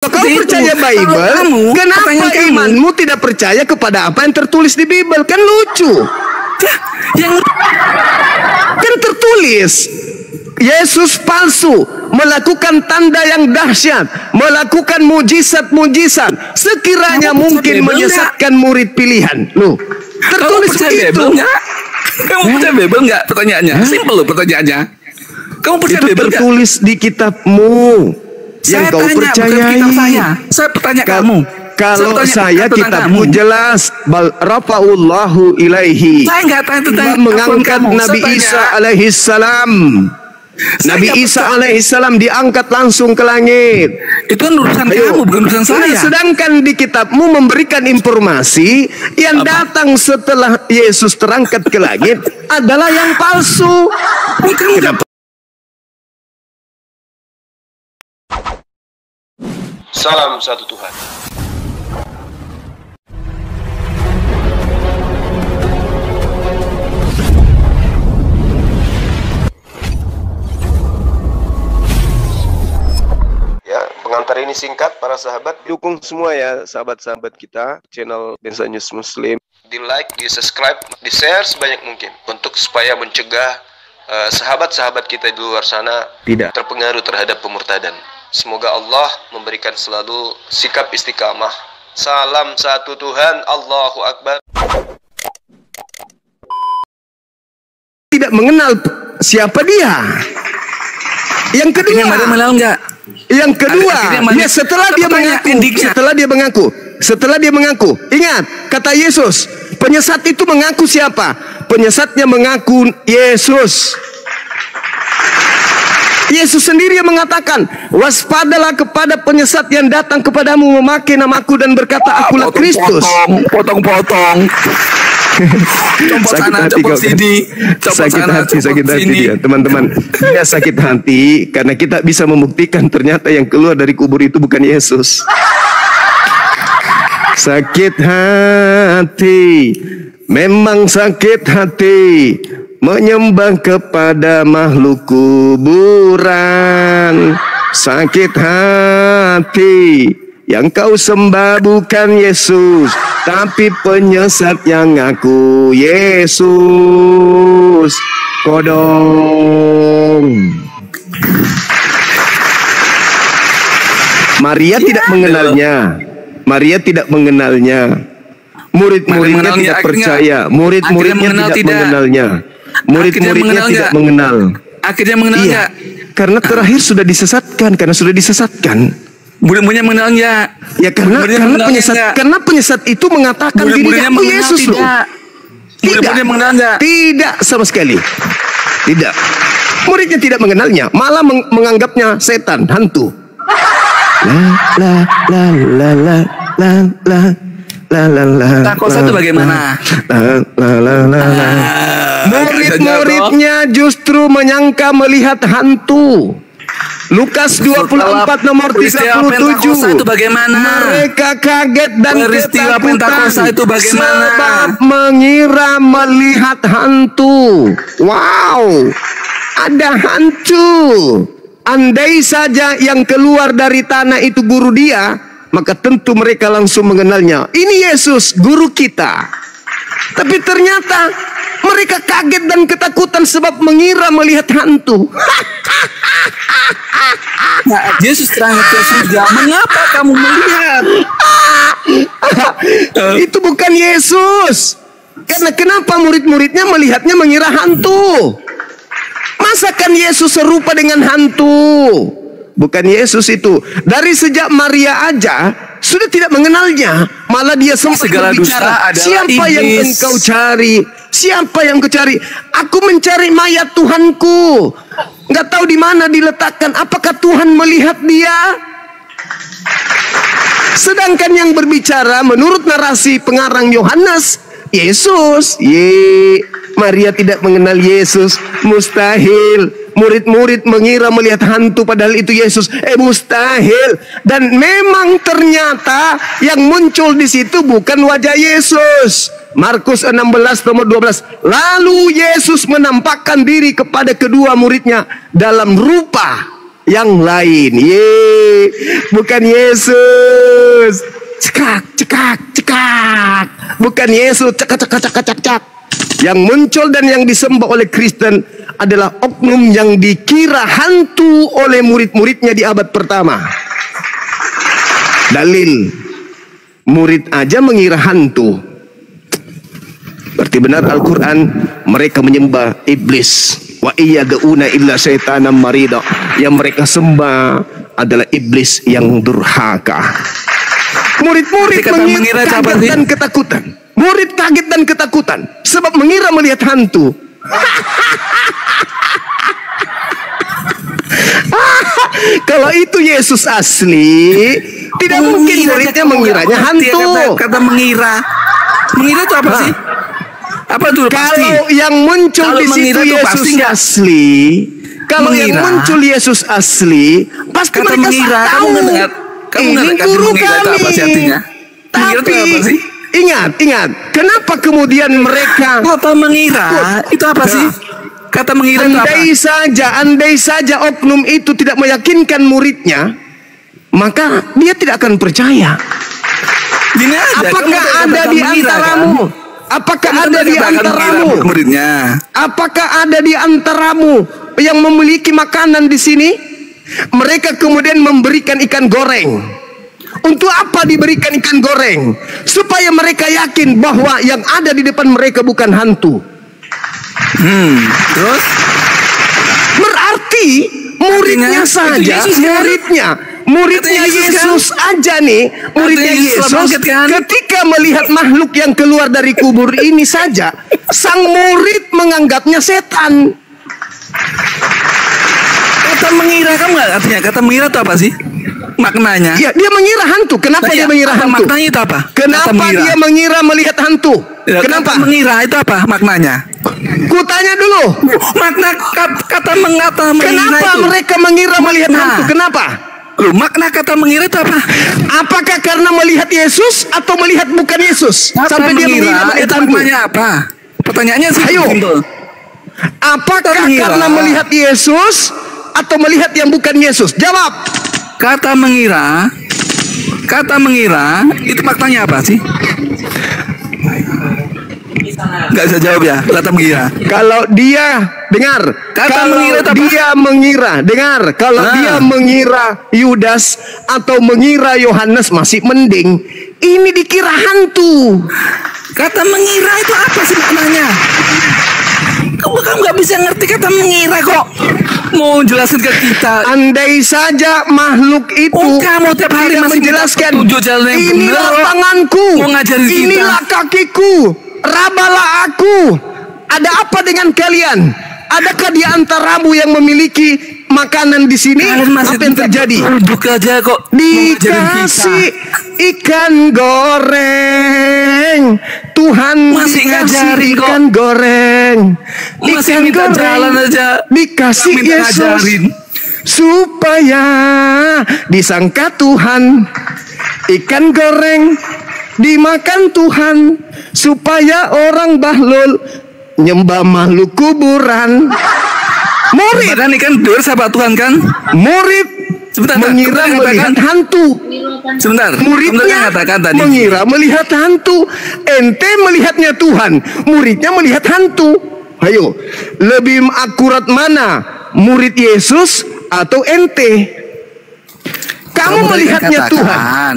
Kau percaya Bible, kenapa imanmu tidak percaya kepada apa yang tertulis di Bible? Kan lucu. Kan tertulis Yesus palsu, melakukan tanda yang dahsyat, melakukan mujizat-mujizat, sekiranya mungkin menyesatkan murid pilihan. Loh, tertulis begitu. Kamu percaya Bible nggak? Pertanyaannya simple loh pertanyaannya. Kamu percaya Bible nggak? Tertulis di kitabmu yang kau percayai. Saya bertanya kamu. Kalau saya kitabmu jelas, bal rafa'ullahu ilaihi. Saya nggak tanya tentang mengangkat Nabi Isa alaihi salam. Nabi Isa alaihissalam diangkat langsung ke langit. Itu kan urusan kamu, bukan urusan saya. Sedangkan di kitabmu memberikan informasi yang datang setelah Yesus terangkat ke langit adalah yang palsu. Salam satu Tuhan. Ya, pengantar ini singkat para sahabat. Dukung semua ya sahabat-sahabat kita channel Densa News Muslim. Di like, di subscribe, di share sebanyak mungkin untuk supaya mencegah sahabat-sahabat kita di luar sana tidak terpengaruh terhadap pemurtadan. Semoga Allah memberikan selalu sikap istiqamah. Salam satu Tuhan, Allahu Akbar. Tidak mengenal siapa dia. Yang kedua, yang kedua, ya setelah dia mengaku, ingat kata Yesus, penyesat itu mengaku siapa? Penyesatnya mengaku Yesus. Yesus sendiri yang mengatakan, waspadalah kepada penyesat yang datang kepadamu memakai namaku dan berkata akulah Kristus. Potong-potong. Sakit hati dia, teman-teman. Dia sakit hati karena kita bisa membuktikan ternyata yang keluar dari kubur itu bukan Yesus. Sakit hati, memang sakit hati menyembah kepada makhluk kuburan. Sakit hati yang kau sembah bukan Yesus, tapi penyesat yang ngaku Yesus. Kodong. Maria tidak mengenalnya. Murid-muridnya tidak percaya. Murid-muridnya tidak mengenalnya. Murid-muridnya tidak mengenal. Akhirnya mengenal nggak? Karena terakhir sudah disesatkan. Murid-muridnya mengenal nggak? Ya karena penyesat itu mengatakan dirinya aku Yesus loh. Murid-muridnya mengenal nggak? Tidak sama sekali. Tidak. Muridnya tidak mengenalnya, malah menganggapnya setan, hantu. Takut satu bagaimana? Murid-muridnya justru menyangka melihat hantu. Lukas 24 nomor 37. Mereka kaget dan ketakutan sebab mengira melihat hantu. Wow, ada hantu. Andai saja yang keluar dari tanah itu guru dia, maka tentu mereka langsung mengenalnya. Ini Yesus, guru kita. Tapi ternyata mereka kaget dan ketakutan sebab mengira melihat hantu. Nah, Yesus terangkat ke surga. Mengapa kamu melihat? Itu bukan Yesus. Karena kenapa murid-muridnya melihatnya mengira hantu? Masakan Yesus serupa dengan hantu? Bukan Yesus itu. Dari sejak Maria aja sudah tidak mengenalnya. Malah dia sempat berbicara, siapa yang engkau cari? Siapa yang kau cari? Aku mencari mayat Tuhanku. Nggak tahu di mana diletakkan. Apakah Tuhan melihat dia? Sedangkan yang berbicara menurut narasi pengarang Yohanes, Yesus. Maria tidak mengenal Yesus. Mustahil. Murid-murid mengira melihat hantu padahal itu Yesus. Mustahil. Dan memang ternyata yang muncul di situ bukan wajah Yesus. Markus 16 nomor 12. Lalu Yesus menampakkan diri kepada kedua muridnya dalam rupa yang lain. Bukan Yesus. Cekak. Bukan Yesus. Cekak. Yang muncul dan yang disembah oleh Kristen adalah oknum yang dikira hantu oleh murid-muridnya di abad pertama. Dalil, murid aja mengira hantu. Berarti benar Al-Quran, mereka menyembah iblis. Wa iyad'una illa syaitanan marida. Yang mereka sembah adalah iblis yang durhaka. Murid-murid mengira kaget dan ketakutan. Murid kaget dan ketakutan sebab mengira melihat hantu. Kalau itu Yesus asli, tidak mungkin muridnya mengiranya hantu. Kata mengira itu apa sih? Apa itu pasti? Kalau yang muncul di situ Yesus asli, kalau yang muncul Yesus asli, pasti kata mereka tahu. Ini guru kami. Apa sih artinya? Tapi ingat, kenapa kemudian mereka kata mengira itu apa sih? Kata mengira itu apa? Andai saja oknum itu tidak meyakinkan muridnya, maka dia tidak akan percaya. Gini aja, apakah ada di antaramu? Kan? Apakah ada di antaramu? Apakah ada di antaramu yang memiliki makanan di sini? Mereka kemudian memberikan ikan goreng. Untuk apa diberikan ikan goreng? Supaya mereka yakin bahwa yang ada di depan mereka bukan hantu. Terus? Berarti muridnya saja, muridnya Yesus aja nih, muridnya Yesus ketika melihat makhluk yang keluar dari kubur ini saja, sang murid menganggapnya setan. Kata mengira, kamu nggak artinya kata mengira itu apa sih? Maknanya? Ya, dia mengira hantu. Kenapa dia mengira hantu? Maknanya itu apa? Kenapa dia mengira melihat hantu? Ya, kenapa? Kata mengira itu apa maknanya? Kutanya dulu. Makna kata mengira kenapa itu? Mereka mengira melihat hantu? Kenapa? Loh, makna kata mengira itu apa? Apakah karena melihat Yesus atau melihat bukan Yesus? Sampai dia mengira melihat hantu. Maknanya apa? Pertanyaannya sih. Ayo. Apakah karena melihat Yesus atau melihat yang bukan Yesus? Jawab. Kata mengira itu maknanya apa sih? Gak bisa jawab ya, kata mengira. Kalau dia dengar, kalau dia mengira Yudas atau mengira Yohanes masih mending. Ini dikira hantu. Kata mengira itu apa sih maknanya? Kamu nggak bisa ngerti kata mengira kok. Mau jelasin ke kita. Andai saja makhluk itu kamu tiap hari masih menjelaskan. Inilah tanganku, inilah kakiku, rabalah aku. Ada apa dengan kalian? Adakah di antaramu yang memiliki makanan di sini? Apa yang terjadi? Buka aja kok. Dikasih ikan goreng. Tuhan masih ngajarin ikan goreng. Masih minta jalan aja. Dikasih Yesus supaya disangka Tuhan. Ikan goreng dimakan Tuhan supaya orang bahlul nyembah makhluk kuburan. Murid kan ikan dur sahabat Tuhan kan? Murid mengira melihat hantu. Sebentar. Muridnya mengira melihat hantu. Ente melihatnya Tuhan, muridnya melihat hantu. Ayo, lebih akurat mana? Murid Yesus atau ente? Kamu melihatnya Tuhan,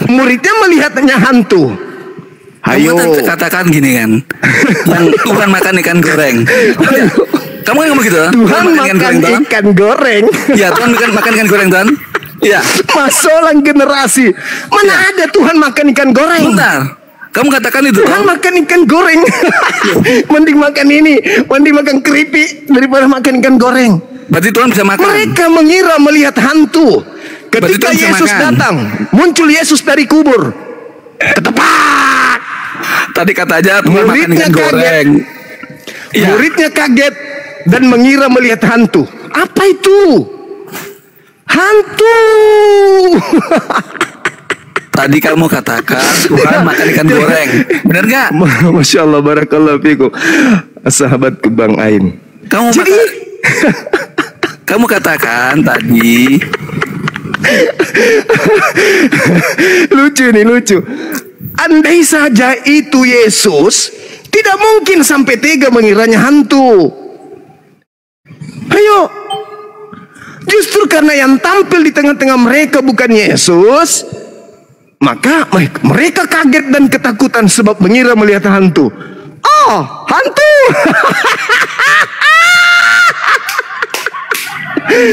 muridnya melihatnya hantu. Ayo katakan gini kan, yang Tuhan makan ikan goreng. Kamu yang ngomong gitu? Tuhan makan ikan goreng. Ya, Tuhan makan ikan goreng, Tuhan. Iya. Masalah generasi. Mana ada Tuhan makan ikan goreng? Bentar. Kamu katakan itu. Tuhan makan ikan goreng. Mending makan ini, mending makan keripik daripada makan ikan goreng. Berarti Tuhan bisa makan. Mereka mengira melihat hantu. Ketika Yesus datang, muncul Yesus dari kubur. Ketepat. Tadi kata aja Tuhan makan ikan goreng. Ya. Muridnya kaget dan mengira melihat hantu. Apa itu? Hantu. Tadi kamu katakan Tuhan makan ikan goreng. Benar gak? Masya Allah, barakallahu fikum. Sahabat Bang Ain. kamu katakan tadi. Lucu nih, lucu. Andai saja itu Yesus, tidak mungkin sampai tega mengiranya hantu. Ayo. Justru karena yang tampil di tengah-tengah mereka bukan Yesus, maka mereka kaget dan ketakutan sebab mengira melihat hantu. Oh, hantu.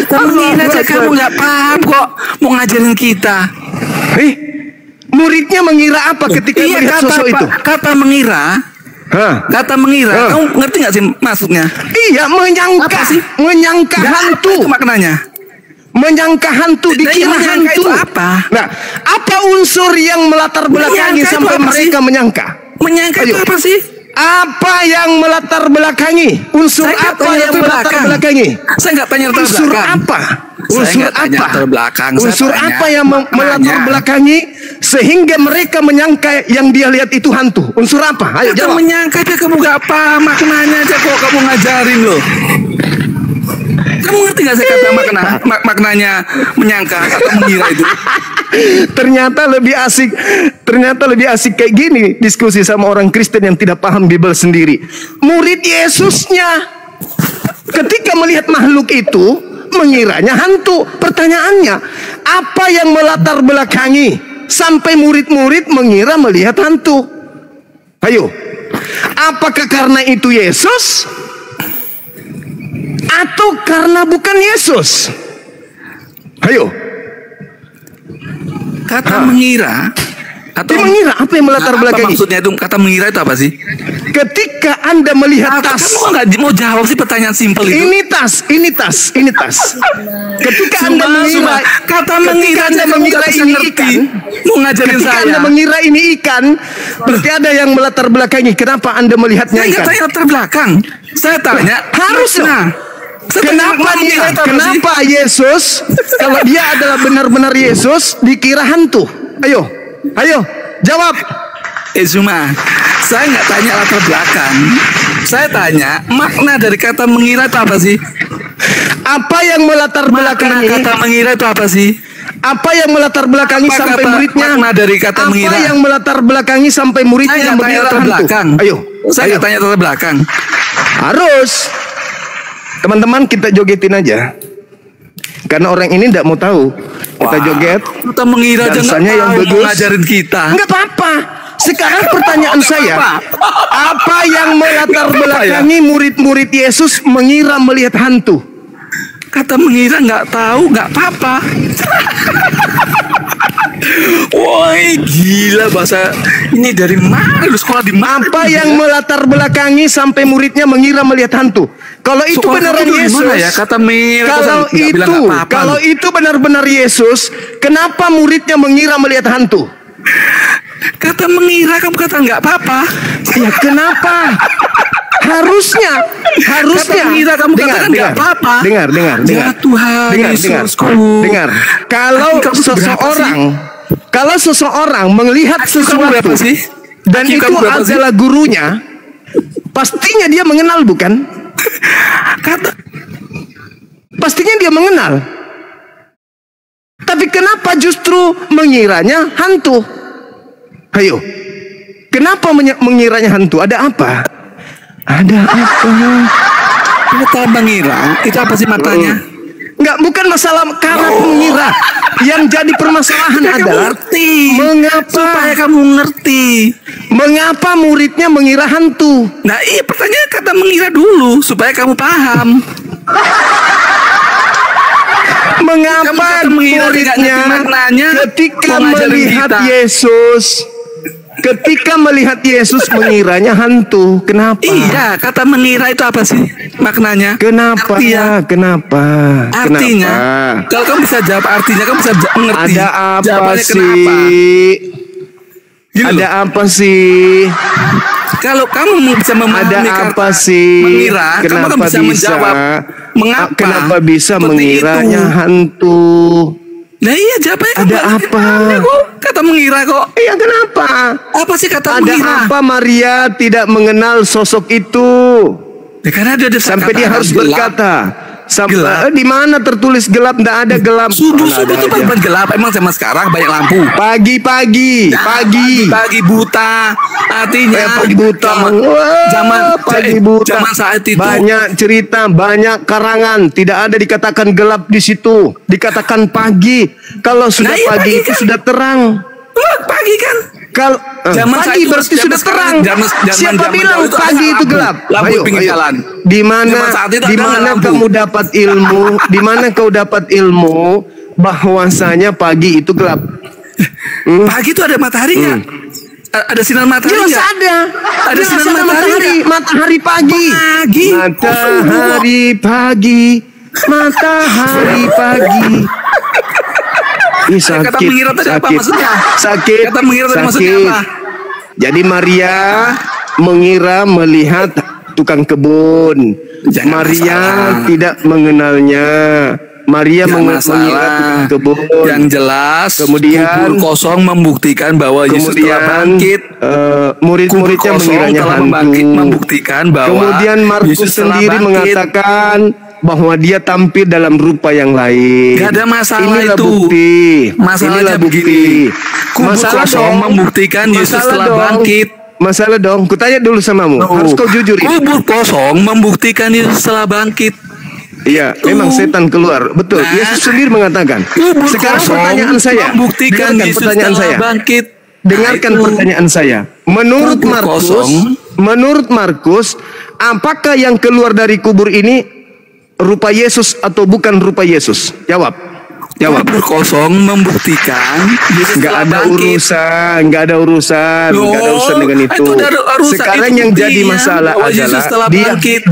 Mengira aja kamu nggak paham kok mau ngajarin kita. Muridnya mengira apa ketika melihat sosok itu? Kata mengira. Kata mengira, kamu ngerti nggak sih maksudnya? Iya, menyangka, menyangka hantu. Itu maknanya. Menyangka hantu, dikira hantu. Itu apa? Nah, apa unsur yang melatar belakangi sampai mereka menyangka? Menyangka itu apa sih? Apa yang melatar belakangi? Unsur apa yang melatar belakangi? Saya nggak tanya latar unsur belakang. apa? Unsur apa? Unsur tanya, apa yang melatar belakangi sehingga mereka menyangka yang dia lihat itu hantu? Unsur apa? Ayo jawab. Menyangka aja kamu gak paham maknanya aja kok kamu ngajarin loh. Kamu ngerti gak saya kata maknanya menyangka atau mengira itu? Ternyata lebih asik kayak gini diskusi sama orang Kristen yang tidak paham Bible sendiri. Murid Yesusnya ketika melihat makhluk itu mengiranya hantu. Pertanyaannya, apa yang melatar belakangi sampai murid-murid mengira melihat hantu? Ayo, apakah karena itu Yesus atau karena bukan Yesus? Ayo. Kata mengira atau mengira, apa yang melatar belakangi? Maksudnya itu kata mengira itu apa sih? Ketika Anda melihat tas. Kamu nggak mau jawab sih pertanyaan simpel itu? Ini tas. Ketika Anda mengira, kata mengira Anda mengira ini ikan, mau ngajarin ketika saya. Anda mengira ini ikan, berarti ada yang melatar belakangi. Kenapa Anda melihatnya ikan? Saya tanya latar belakang. Saya tanya harusnya. Kenapa Yesus, kalau dia adalah benar-benar Yesus, dikira hantu? Ayo, jawab. Zuma, saya nggak tanya latar belakang. Saya tanya makna dari kata mengira itu apa sih? Apa yang melatar belakangi? Kata mengira itu apa sih? Apa yang melatar belakangi sampai muridnya? Makna dari kata mengira. Apa yang melatar belakangi sampai muridnya mengira hantu? Ayo, saya nggak tanya latar belakang. Harus. Teman-teman, kita jogetin aja. Karena orang ini tidak mau tahu. Kita joget. Kita mengira aja nggak yang tahu bagus. Ngajarin kita. Nggak apa-apa. Sekarang pertanyaan saya, apa yang melatar belakangi murid-murid Yesus mengira melihat hantu? Kata mengira nggak tahu, nggak apa-apa. Woi, gila bahasa ini dari mana? Lu sekolah di mana? Apa yang melatar belakangi sampai muridnya mengira melihat hantu? Kalau itu beneran Yesus, ya? Kata kalau itu benar-benar Yesus, kenapa muridnya mengira melihat hantu? Kata mengira, kamu kata nggak apa-apa. Ya kenapa? Harusnya kata mengira kamu katakan nggak apa-apa. Dengar. Ya Tuhan, dengar. Kalau seseorang melihat sesuatu dan itu adalah gurunya, pastinya dia mengenal, bukan? Pastinya dia mengenal. Tapi kenapa justru mengiranya hantu? Ayo, kenapa mengiranya hantu? Ada apa? Ada apa? Kata mengira, itu apa sih maknanya? Enggak, bukan masalah karena mengira. Yang jadi permasalahan adalah mengapa? Supaya kamu ngerti. Mengapa muridnya mengira hantu? Nah iya, pertanyaan kata mengira dulu supaya kamu paham. Mengapa muridnya ketika melihat Yesus mengiranya hantu? Kenapa? Iya, kata mengira itu apa sih maknanya? Kenapa? Kenapa? Artinya, kalau kamu bisa jawab artinya, kamu bisa mengerti. Ada apa jawabannya sih? Kenapa? Ada apa sih? Kalau kamu bisa memahami apa sih? Mengira, kenapa kamu bisa menjawab mengapa? Kenapa bisa mengiranya hantu? Nah iya, jawabannya ada apa? Kata mengira kok. Iya, kenapa? Apa sih kata ada mengira? Ada apa Maria tidak mengenal sosok itu? Ya, karena dia sampai dia harus berkata, Gelap. Di mana tertulis gelap? Tidak ada gelap. Subuh-subuh itu bukan gelap. Emang zaman sekarang banyak lampu. Pagi. Pagi buta. Artinya Pagi buta. Pagi buta. Zaman saat itu banyak cerita, banyak karangan. Tidak ada dikatakan gelap di situ. Dikatakan pagi. Kalau sudah pagi itu kan sudah terang. Pagi kan? Kalau pagi berarti sudah terang. Siapa bilang pagi itu gelap? Lampu pinggir jalan. Di mana kamu dapat ilmu? Di mana kau dapat ilmu bahwasanya pagi itu gelap? Pagi itu ada mataharinya. Ada sinar matahari. Jelas ada. Ada sinar matahari. Matahari pagi. Matahari pagi. Matahari pagi. Ini sakit. Kata mengira tadi apa maksudnya? Sakit. Kata mengira tadi maksudnya apa? Jadi Maria mengira melihat tukang kebun. Maria tidak mengenalnya. Maria mengira tukang kebun. Yang jelas, kemudian kubur kosong membuktikan bahwa Yesus telah bangkit. Murid-muridnya mengiranya hantu. Membuktikan bahwa kemudian Markus sendiri mengatakan bahwa dia tampil dalam rupa yang lain. Gak ada masalah. Inilah itu bukti. Masalahnya begini. Kubur kosong membuktikan Yesus telah bangkit. Masalah dong. Kutanya dulu samamu. Harus kau jujur. Kubur kosong membuktikan Yesus telah bangkit. Iya, memang setan keluar. Betul. Yesus sendiri mengatakan. Sekarang pertanyaan saya. Membuktikan Yesus telah bangkit. Dengarkan pertanyaan saya. Menurut Markus, apakah yang keluar dari kubur ini rupa Yesus atau bukan rupa Yesus? Jawab. Kubur kosong membuktikan Yesus nggak ada urusan dengan itu. Sekarang yang jadi masalah adalah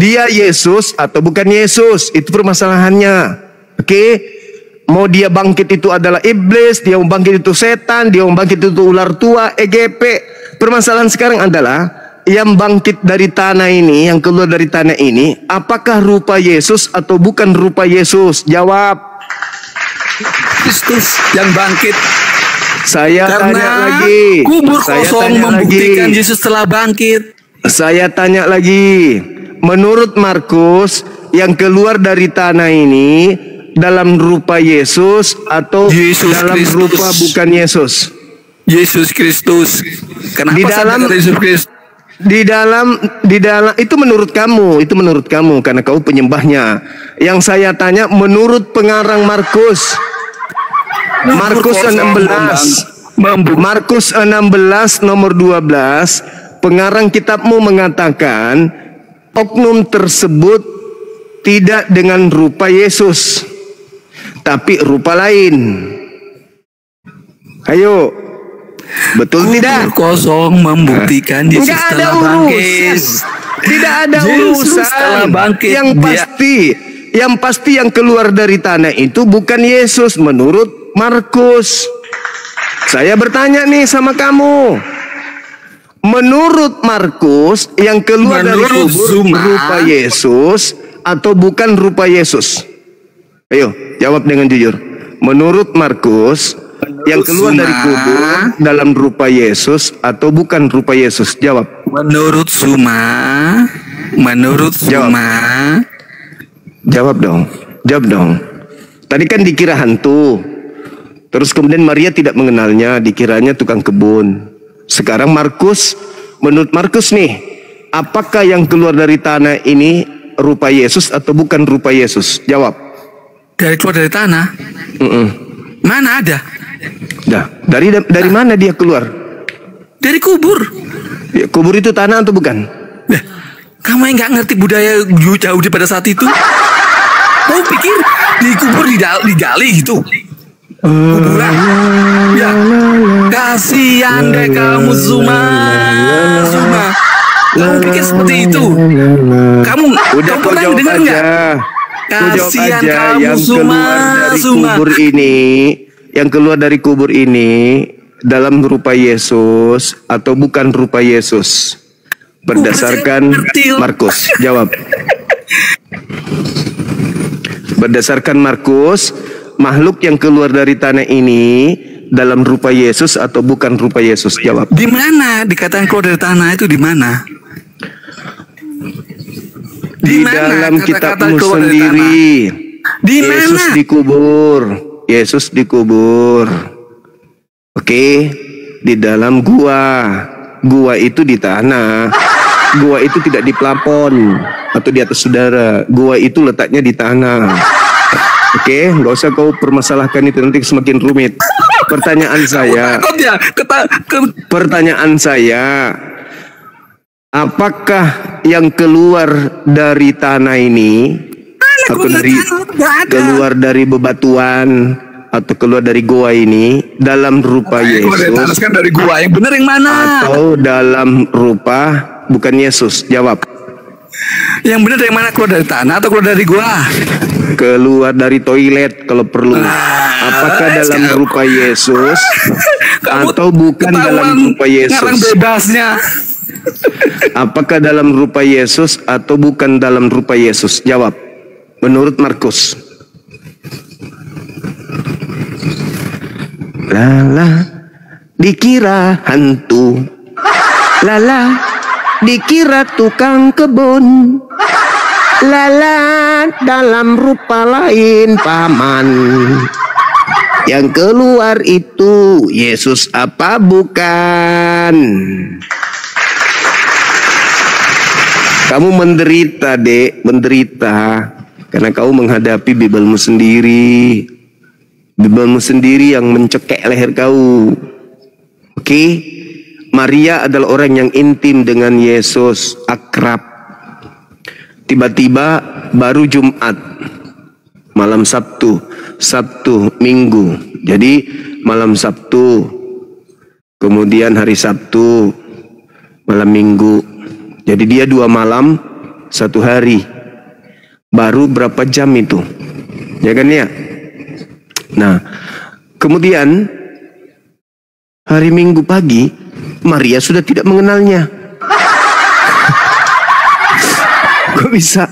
dia Yesus atau bukan Yesus. Itu permasalahannya. Oke? Mau dia bangkit itu adalah iblis, dia mau bangkit itu setan, dia mau bangkit itu ular tua, EGP. Permasalahan sekarang adalah yang bangkit dari tanah ini, yang keluar dari tanah ini, apakah rupa Yesus atau bukan rupa Yesus? Jawab. Kristus yang bangkit. Saya tanya lagi. Kubur kosong membuktikan Yesus telah bangkit. Saya tanya lagi. Menurut Markus, yang keluar dari tanah ini dalam rupa Yesus atau dalam rupa bukan Yesus? Yesus Kristus. Kenapa di dalam Yesus Kristus? Di dalam itu menurut kamu karena kau penyembahnya. Yang saya tanya menurut pengarang Markus 16 nomor 12, pengarang kitabmu mengatakan oknum tersebut tidak dengan rupa Yesus tapi rupa lain. Ayo, betul tidak? Kosong membuktikan Yesus telah bangkit. Tidak ada urusan. Yang pasti yang keluar dari tanah itu bukan Yesus menurut Markus. Saya bertanya nih sama kamu. Menurut Markus yang keluar dari kubur rupa Yesus atau bukan rupa Yesus? Ayo, jawab dengan jujur. Menurut Markus yang keluar dari kubur dalam rupa Yesus atau bukan rupa Yesus? Jawab. Menurut Suma. Jawab dong. Tadi kan dikira hantu. Terus kemudian Maria tidak mengenalnya, dikiranya tukang kebun. Sekarang menurut Markus nih, apakah yang keluar dari tanah ini rupa Yesus atau bukan rupa Yesus? Jawab. Keluar dari tanah? Mana ada? Dari mana dia keluar? Dari kubur. Ya, kubur itu tanah atau bukan? Kamu yang nggak ngerti budaya Yahudi pada saat itu? Kau pikir di kubur digali gitu? Kuburan? Ya, kasihan deh kamu Zuma. Kamu pikir seperti itu? Kamu pernah dengar nggak? Kasihan kamu Zuma. Yang keluar dari kubur ini dalam rupa Yesus atau bukan rupa Yesus? Berdasarkan Markus. Jawab. Berdasarkan Markus, makhluk yang keluar dari tanah ini dalam rupa Yesus atau bukan rupa Yesus? Jawab. Di mana dikatakan keluar dari tanah itu di mana? Di dalam kitabmu sendiri. Di Yesus mana? dikubur. Yesus dikubur. Oke, di dalam gua. Gua itu di tanah. Gua itu tidak di plafon atau di atas saudara. Gua itu letaknya di tanah. Oke, nggak usah kau permasalahkan itu, nanti semakin rumit. Pertanyaan saya, apakah yang keluar dari tanah ini atau keluar dari bebatuan atau keluar dari gua ini dalam rupa Yesus dari gua yang benar yang mana? atau dalam rupa bukan Yesus? Jawab. Yang benar yang mana, keluar dari tanah atau keluar dari gua? Keluar dari toilet kalau perlu. Apakah dalam rupa Yesus atau bukan dalam rupa Yesus? Sekarang bebasnya. Apakah dalam rupa Yesus atau bukan dalam rupa Yesus? Jawab. Menurut Markus. Lala, dikira hantu. Lala, dikira tukang kebun. Lala, dalam rupa lain paman. Yang keluar itu Yesus apa bukan? Kamu menderita, Dek, menderita karena kamu menghadapi Bibelmu sendiri. Bibelmu sendiri yang mencekek leher kau. Oke? Maria adalah orang yang intim dengan Yesus, akrab. Tiba-tiba baru Jumat, malam Sabtu, Minggu. Jadi malam Sabtu, kemudian hari Sabtu, malam Minggu. Jadi dia 2 malam, 1 hari. Baru berapa jam itu? Ya kan ya? Nah, kemudian hari Minggu pagi, Maria sudah tidak mengenalnya. Kok bisa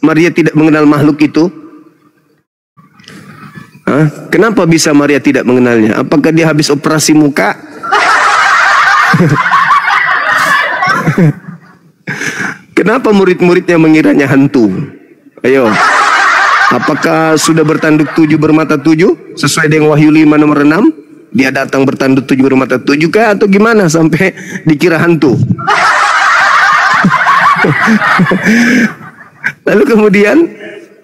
Maria tidak mengenal makhluk itu? Hah? Kenapa bisa Maria tidak mengenalnya? Apakah dia habis operasi muka? Kenapa murid-muridnya mengiranya hantu? Ayo. Apakah sudah bertanduk 7 bermata 7 sesuai dengan Wahyu 5 nomor 6? Dia datang bertanduk 7 bermata 7 kah atau gimana sampai dikira hantu? Lalu kemudian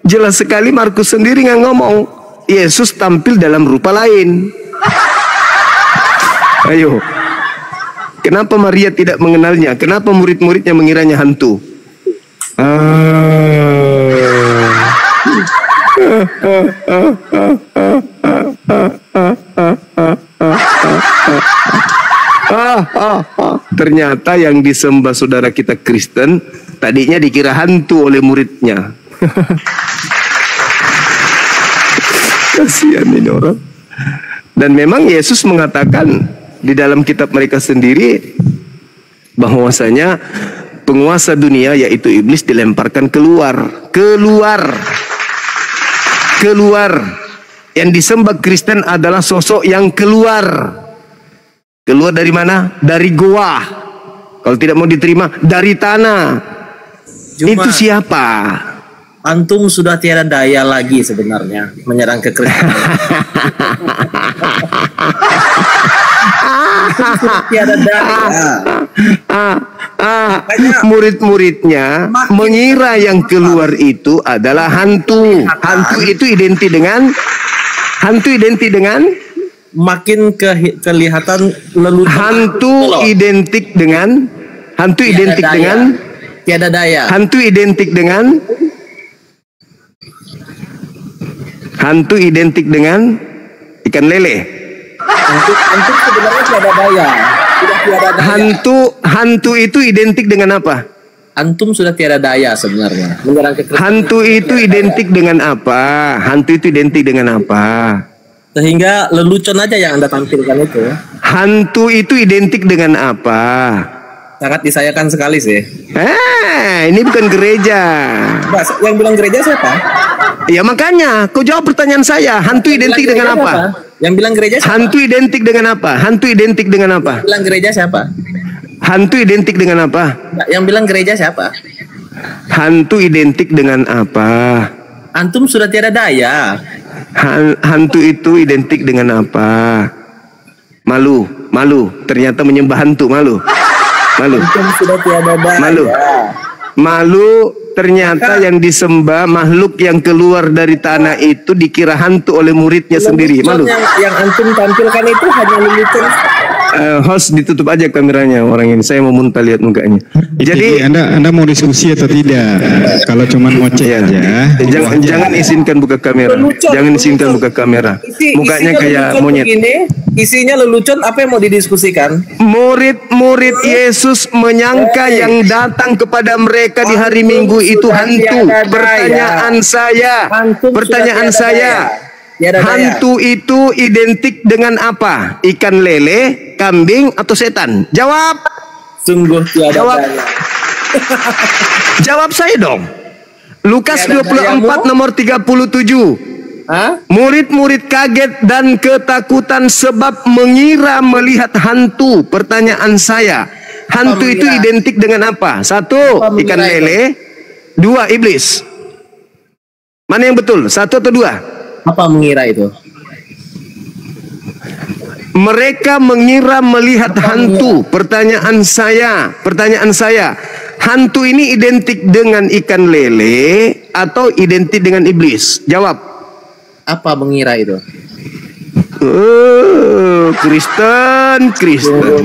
jelas sekali Markus sendiri nggak ngomong, Yesus tampil dalam rupa lain. Ayo, kenapa Maria tidak mengenalnya? Kenapa murid-muridnya mengiranya hantu? Ternyata yang disembah saudara kita Kristen tadinya dikira hantu oleh muridnya. Kasihan ini orang. Dan memang Yesus mengatakan di dalam kitab mereka sendiri bahwasanya penguasa dunia yaitu iblis dilemparkan keluar. Yang disembah Kristen adalah sosok yang keluar. Keluar dari mana? Dari goa. Kalau tidak mau diterima, dari tanah. Itu siapa? Antum sudah tiada daya lagi sebenarnya menyerang kekristenan. Tiada daya. Murid-muridnya mengira yang keluar itu adalah hantu. Hantu itu identik dengan makin kelihatan lelucon. Hantu identik dengan tiada daya. Hantu identik dengan ikan lele. Hantu sebenarnya tiada daya. Sudah tiada daya. Hantu itu identik dengan apa? Antum sudah tiada daya sebenarnya menyerang kekristenan. Hantu itu identik dengan apa? Sehingga lelucon aja yang Anda tampilkan itu. Hantu itu identik dengan apa? Sangat disayangkan sekali sih. Ini bukan gereja. Mbak, yang bilang gereja siapa? Ya makanya, kau jawab pertanyaan saya. Hantu identik dengan apa? Yang bilang gereja siapa? Hantu identik dengan apa? Bilang gereja siapa? Hantu identik dengan apa? Yang bilang gereja siapa? Hantu identik dengan apa? Antum sudah tiada daya. Hantu itu identik dengan apa? Malu. Ternyata menyembah hantu, malu. Antum sudah tiada daya. Malu. Ternyata yang disembah makhluk yang keluar dari tanah itu dikira hantu oleh muridnya sendiri. Malu. Yang antum tampilkan itu hanya lelucon. Host ditutup aja kameranya orang ini. Saya mau muntah lihat mukanya. Jadi Anda mau diskusi atau tidak? Kalau cuma ngoceh aja. Jangan izinkan buka kamera. Jangan izinkan buka kamera. Mukanya kayak monyet. Isinya lelucon, apa yang mau didiskusikan? Murid-murid Yesus menyangka yang datang kepada mereka di hari Minggu itu hantu. Pertanyaan saya, hantu itu identik dengan apa? Ikan lele, kambing, atau setan? Jawab. Sungguh tiada daya. Jawab saya dong. Lukas 24 nomor 37. Murid-murid kaget dan ketakutan sebab mengira melihat hantu. Pertanyaan saya, hantu itu identik dengan apa? 1, ikan lele. 2, iblis. Mana yang betul? 1 atau 2? Apa mengira itu? Mereka mengira melihat hantu. Pertanyaan saya, hantu ini identik dengan ikan lele atau identik dengan iblis? Jawab. Apa mengira itu? Kristen.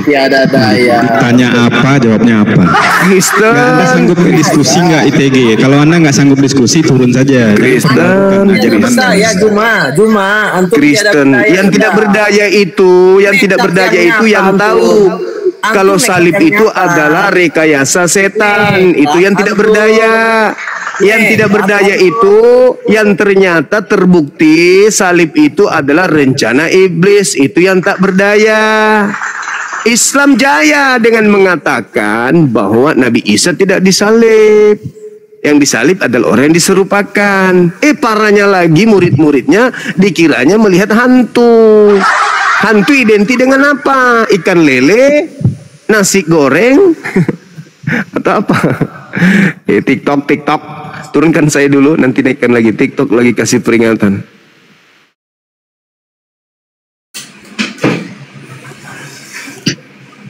Tiada daya. Tanya apa, jawabnya apa? Kristen. Anda sanggup diskusi nggak ITG? Kalau Anda nggak sanggup diskusi, turun saja. Kristen. Saya Juma. Antum Kristen. Yang tidak berdaya itu, yang tahu. Kalau salib itu adalah rekayasa setan. Itu yang tidak berdaya. Yang tidak berdaya itu yang ternyata terbukti salib itu adalah rencana iblis. Itu yang tak berdaya. Islam jaya dengan mengatakan bahwa Nabi Isa tidak disalib. Yang disalib adalah orang yang diserupakan. Parahnya lagi murid-muridnya dikiranya melihat hantu. Hantu identik dengan apa? Ikan lele, nasi goreng, atau apa? TikTok. Turunkan saya dulu, nanti naikkan lagi. TikTok lagi kasih peringatan.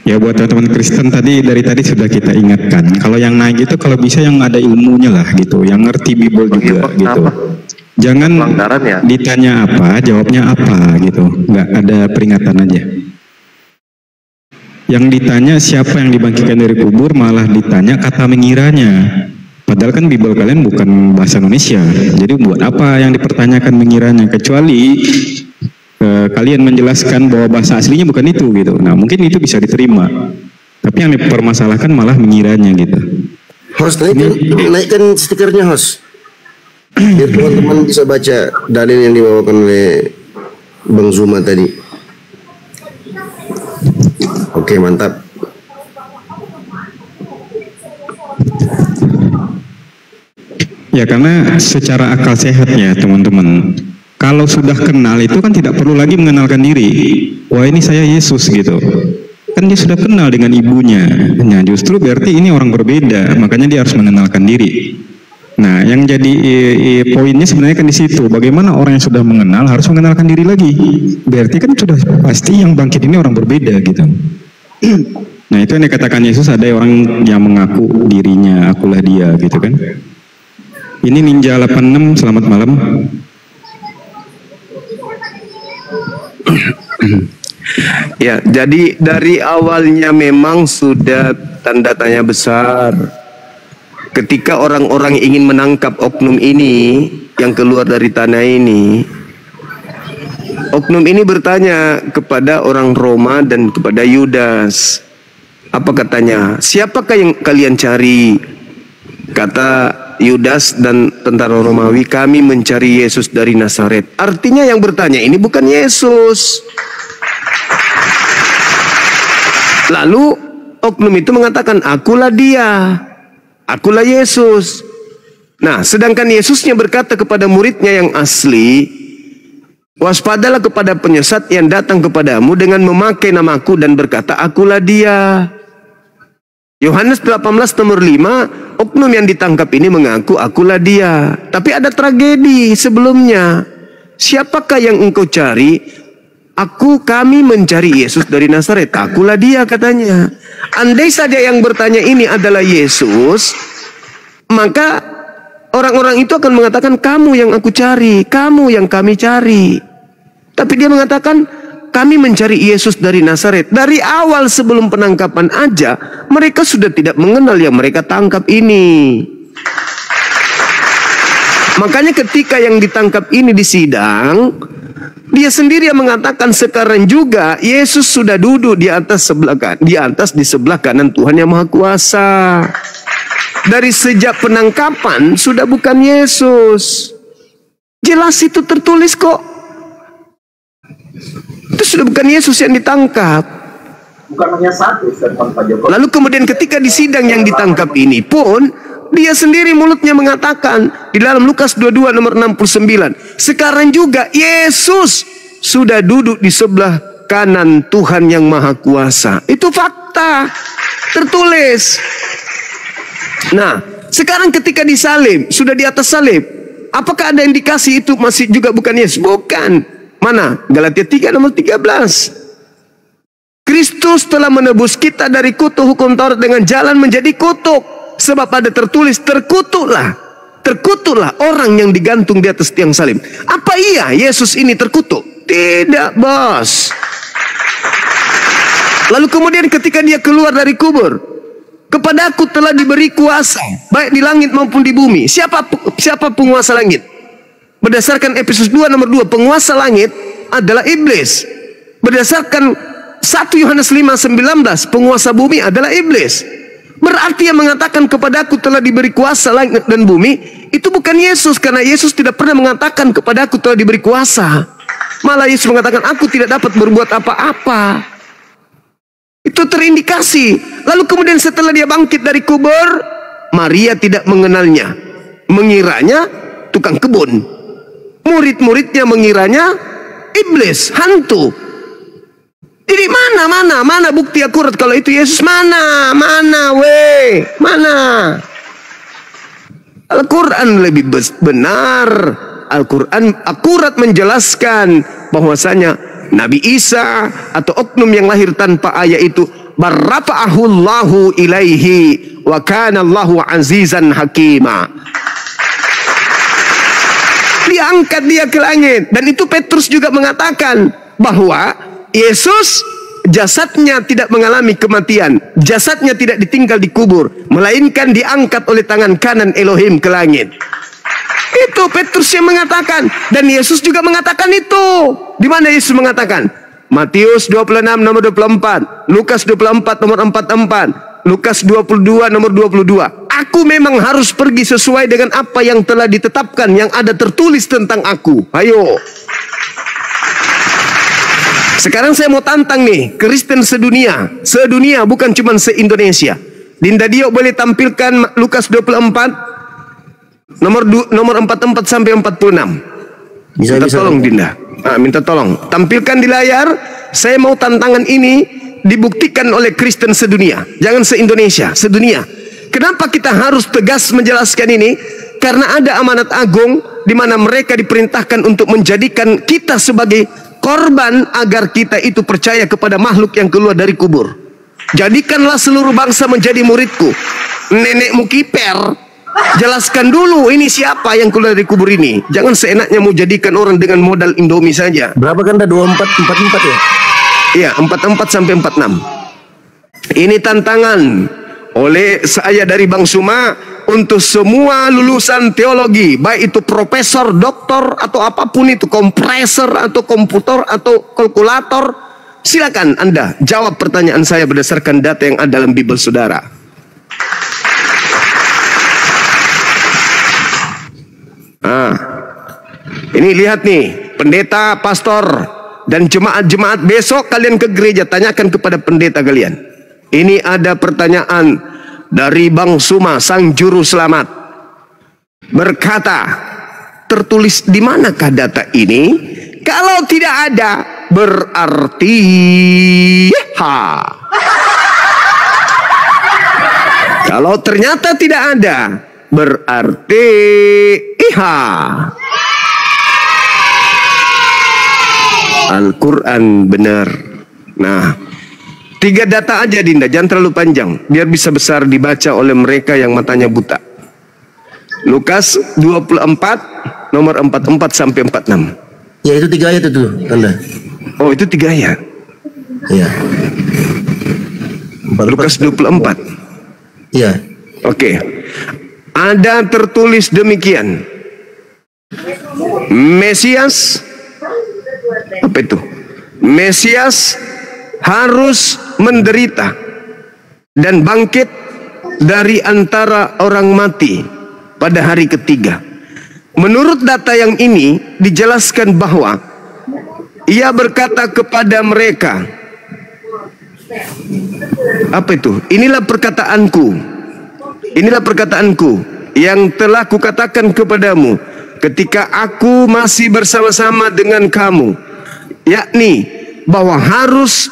Ya, buat teman-teman Kristen dari tadi sudah kita ingatkan. Kalau yang naik itu kalau bisa yang ada ilmunya lah gitu, yang ngerti Bible juga gitu. Jangan ditanya apa, jawabnya apa gitu. Nggak ada peringatan aja. Yang ditanya siapa yang dibangkitkan dari kubur, malah ditanya kata mengiranya. Padahal kan Bible kalian bukan bahasa Indonesia. Jadi buat apa yang dipertanyakan mengiranya? Kecuali kalian menjelaskan bahwa bahasa aslinya bukan itu gitu. Nah, mungkin itu bisa diterima. Tapi yang dipermasalahkan malah mengiranya gitu. Host, naikkan stikernya, host. Biar teman-teman bisa baca dalil yang dibawakan oleh Bang Zuma tadi. Oke, mantap. Ya, karena secara akal sehat ya teman-teman, kalau sudah kenal itu kan tidak perlu lagi mengenalkan diri. Wah, ini saya Yesus gitu. Kan dia sudah kenal dengan ibunya. Nah, justru berarti ini orang berbeda, makanya dia harus mengenalkan diri. Nah, yang jadi poinnya sebenarnya kan di situ. Bagaimana orang yang sudah mengenal harus mengenalkan diri lagi. Berarti kan sudah pasti yang bangkit ini orang berbeda gitu. Nah, itu yang dikatakan Yesus, ada orang yang mengaku dirinya, akulah dia gitu kan. Ini Ninja 86, selamat malam. Ya, jadi dari awalnya memang sudah tanda tanya besar. Ketika orang-orang ingin menangkap oknum ini yang keluar dari tanah ini, oknum ini bertanya kepada orang Roma dan kepada Yudas. Apa katanya? Siapakah yang kalian cari? Kata Yudas dan tentara Romawi, kami mencari Yesus dari Nazaret. Artinya yang bertanya ini bukan Yesus. Lalu oknum itu mengatakan, akulah dia, akulah Yesus. Nah, sedangkan Yesusnya berkata kepada muridnya yang asli, waspadalah kepada penyesat yang datang kepadamu dengan memakai namaku dan berkata, akulah dia. Yohanes 18 nomor 5, oknum yang ditangkap ini mengaku akulah dia. Tapi ada tragedi sebelumnya. Siapakah yang engkau cari? Kami mencari Yesus dari Nazaret. Akulah dia, katanya. Andai saja yang bertanya ini adalah Yesus, maka orang-orang itu akan mengatakan, kamu yang aku cari, kamu yang kami cari. Tapi dia mengatakan, kami mencari Yesus dari Nazaret. Dari awal sebelum penangkapan aja, mereka sudah tidak mengenal yang mereka tangkap ini. Makanya ketika yang ditangkap ini di sidang, dia sendiri yang mengatakan sekarang juga Yesus sudah duduk di atas di sebelah kanan Tuhan yang Maha Kuasa. Dari sejak penangkapan sudah bukan Yesus. Jelas itu tertulis kok. Itu sudah bukan Yesus yang ditangkap. Bukan hanya satu, Pak Jokowi. Lalu kemudian ketika di sidang yang ditangkap ini pun, dia sendiri mulutnya mengatakan di dalam Lukas 22 nomor 69, sekarang juga Yesus sudah duduk di sebelah kanan Tuhan yang Maha Kuasa. Itu fakta, tertulis. Nah, sekarang ketika disalib, sudah di atas salib, apakah ada indikasi itu masih juga bukan Yesus? Bukan. Mana? Galatia 3 nomor 13. Kristus telah menebus kita dari kutuk hukum Taurat dengan jalan menjadi kutuk. Sebab ada tertulis, terkutuklah orang yang digantung di atas tiang salib. Apa iya Yesus ini terkutuk? Tidak, bos. Lalu kemudian ketika dia keluar dari kubur, kepadaku telah diberi kuasa, baik di langit maupun di bumi. Siapa penguasa langit? Berdasarkan Efesus 2 nomor 2, penguasa langit adalah iblis. Berdasarkan 1 Yohanes 5:19, penguasa bumi adalah iblis. Berarti yang mengatakan kepadaku telah diberi kuasa langit dan bumi, itu bukan Yesus. Karena Yesus tidak pernah mengatakan kepadaku telah diberi kuasa. Malah Yesus mengatakan, aku tidak dapat berbuat apa-apa. Itu terindikasi. Lalu kemudian setelah dia bangkit dari kubur, Maria tidak mengenalnya. Mengiranya tukang kebun. Murid-muridnya mengiranya iblis, hantu. Jadi mana bukti akurat kalau itu Yesus? Mana? Al-Quran lebih benar. Al-Quran akurat menjelaskan bahwasanya Nabi Isa atau oknum yang lahir tanpa ayah itu barrafa'ahullahu ilaihi wa kana Allahu azizan hakima. Diangkat dia ke langit. Dan itu Petrus juga mengatakan bahwa Yesus jasadnya tidak mengalami kematian, jasadnya tidak ditinggal di kubur, melainkan diangkat oleh tangan kanan Elohim ke langit. Itu Petrus yang mengatakan, dan Yesus juga mengatakan itu. Di mana Yesus mengatakan? Matius 26 nomor 24, Lukas 24 nomor 44, Lukas 22 nomor 22. Aku memang harus pergi sesuai dengan apa yang telah ditetapkan, yang ada tertulis tentang aku. Ayo. Sekarang saya mau tantang nih, Kristen sedunia, bukan cuma se-Indonesia. Dinda Dio boleh tampilkan Lukas 24 nomor 44 sampai 46. Minta tolong Dinda. Minta tolong tampilkan di layar. Saya mau tantangan ini dibuktikan oleh Kristen sedunia, jangan se-Indonesia, sedunia. Kenapa kita harus tegas menjelaskan ini? Karena ada amanat agung di mana mereka diperintahkan untuk menjadikan kita sebagai korban agar kita itu percaya kepada makhluk yang keluar dari kubur. Jadikanlah seluruh bangsa menjadi muridku. Nenekmu kiper, jelaskan dulu ini siapa yang keluar dari kubur ini. Jangan seenaknya mau jadikan orang dengan modal Indomie saja. Berapa ganda? 24, 44 ya? Iya, 44 sampai 46. Ini tantangan oleh saya dari Bang Suma untuk semua lulusan teologi, baik itu profesor, doktor, atau apapun itu, kompresor, atau komputer, atau kalkulator. Silakan Anda jawab pertanyaan saya berdasarkan data yang ada dalam Bible saudara. Ini lihat nih, pendeta, pastor, dan jemaat-jemaat, besok kalian ke gereja, tanyakan kepada pendeta kalian. Ini ada pertanyaan dari Bang Suma, sang juru selamat. Berkata, tertulis di manakah data ini? Kalau tidak ada, berarti Kalau ternyata tidak ada, berarti iha. Al-Quran benar. Nah, 3 data aja Dinda, jangan terlalu panjang, biar bisa besar dibaca oleh mereka yang matanya buta. Lukas 24, nomor 44 sampai 46. Ya itu 3 ayat itu, Tanda. Oh itu 3 ayat. Iya. Lukas 24. Iya. Oke. Ada tertulis demikian. Mesias, apa itu? Mesias harus menderita dan bangkit dari antara orang mati pada hari ketiga. Menurut data yang ini dijelaskan bahwa ia berkata kepada mereka, apa itu? Inilah perkataanku yang telah kukatakan kepadamu ketika aku masih bersama-sama dengan kamu, yakni bahwa harus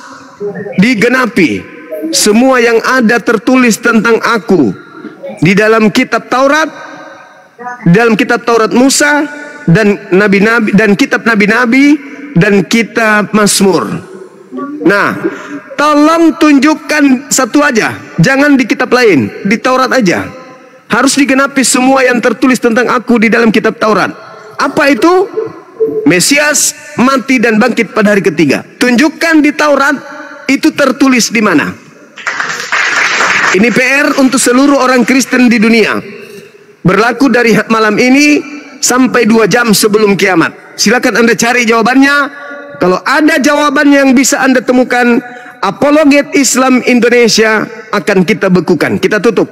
digenapi semua yang ada tertulis tentang aku di dalam kitab Taurat, dalam kitab Taurat Musa dan nabi-nabi dan kitab nabi-nabi dan kitab Mazmur. Nah, tolong tunjukkan satu aja, jangan di kitab lain, di Taurat aja. Harus digenapi semua yang tertulis tentang aku di dalam kitab Taurat. Apa itu? Mesias mati dan bangkit pada hari ketiga. Tunjukkan di Taurat itu tertulis di mana. Ini PR untuk seluruh orang Kristen di dunia. Berlaku dari malam ini sampai 2 jam sebelum kiamat. Silakan Anda cari jawabannya. Kalau ada jawaban yang bisa Anda temukan, Apologet Islam Indonesia akan kita bekukan. Kita tutup.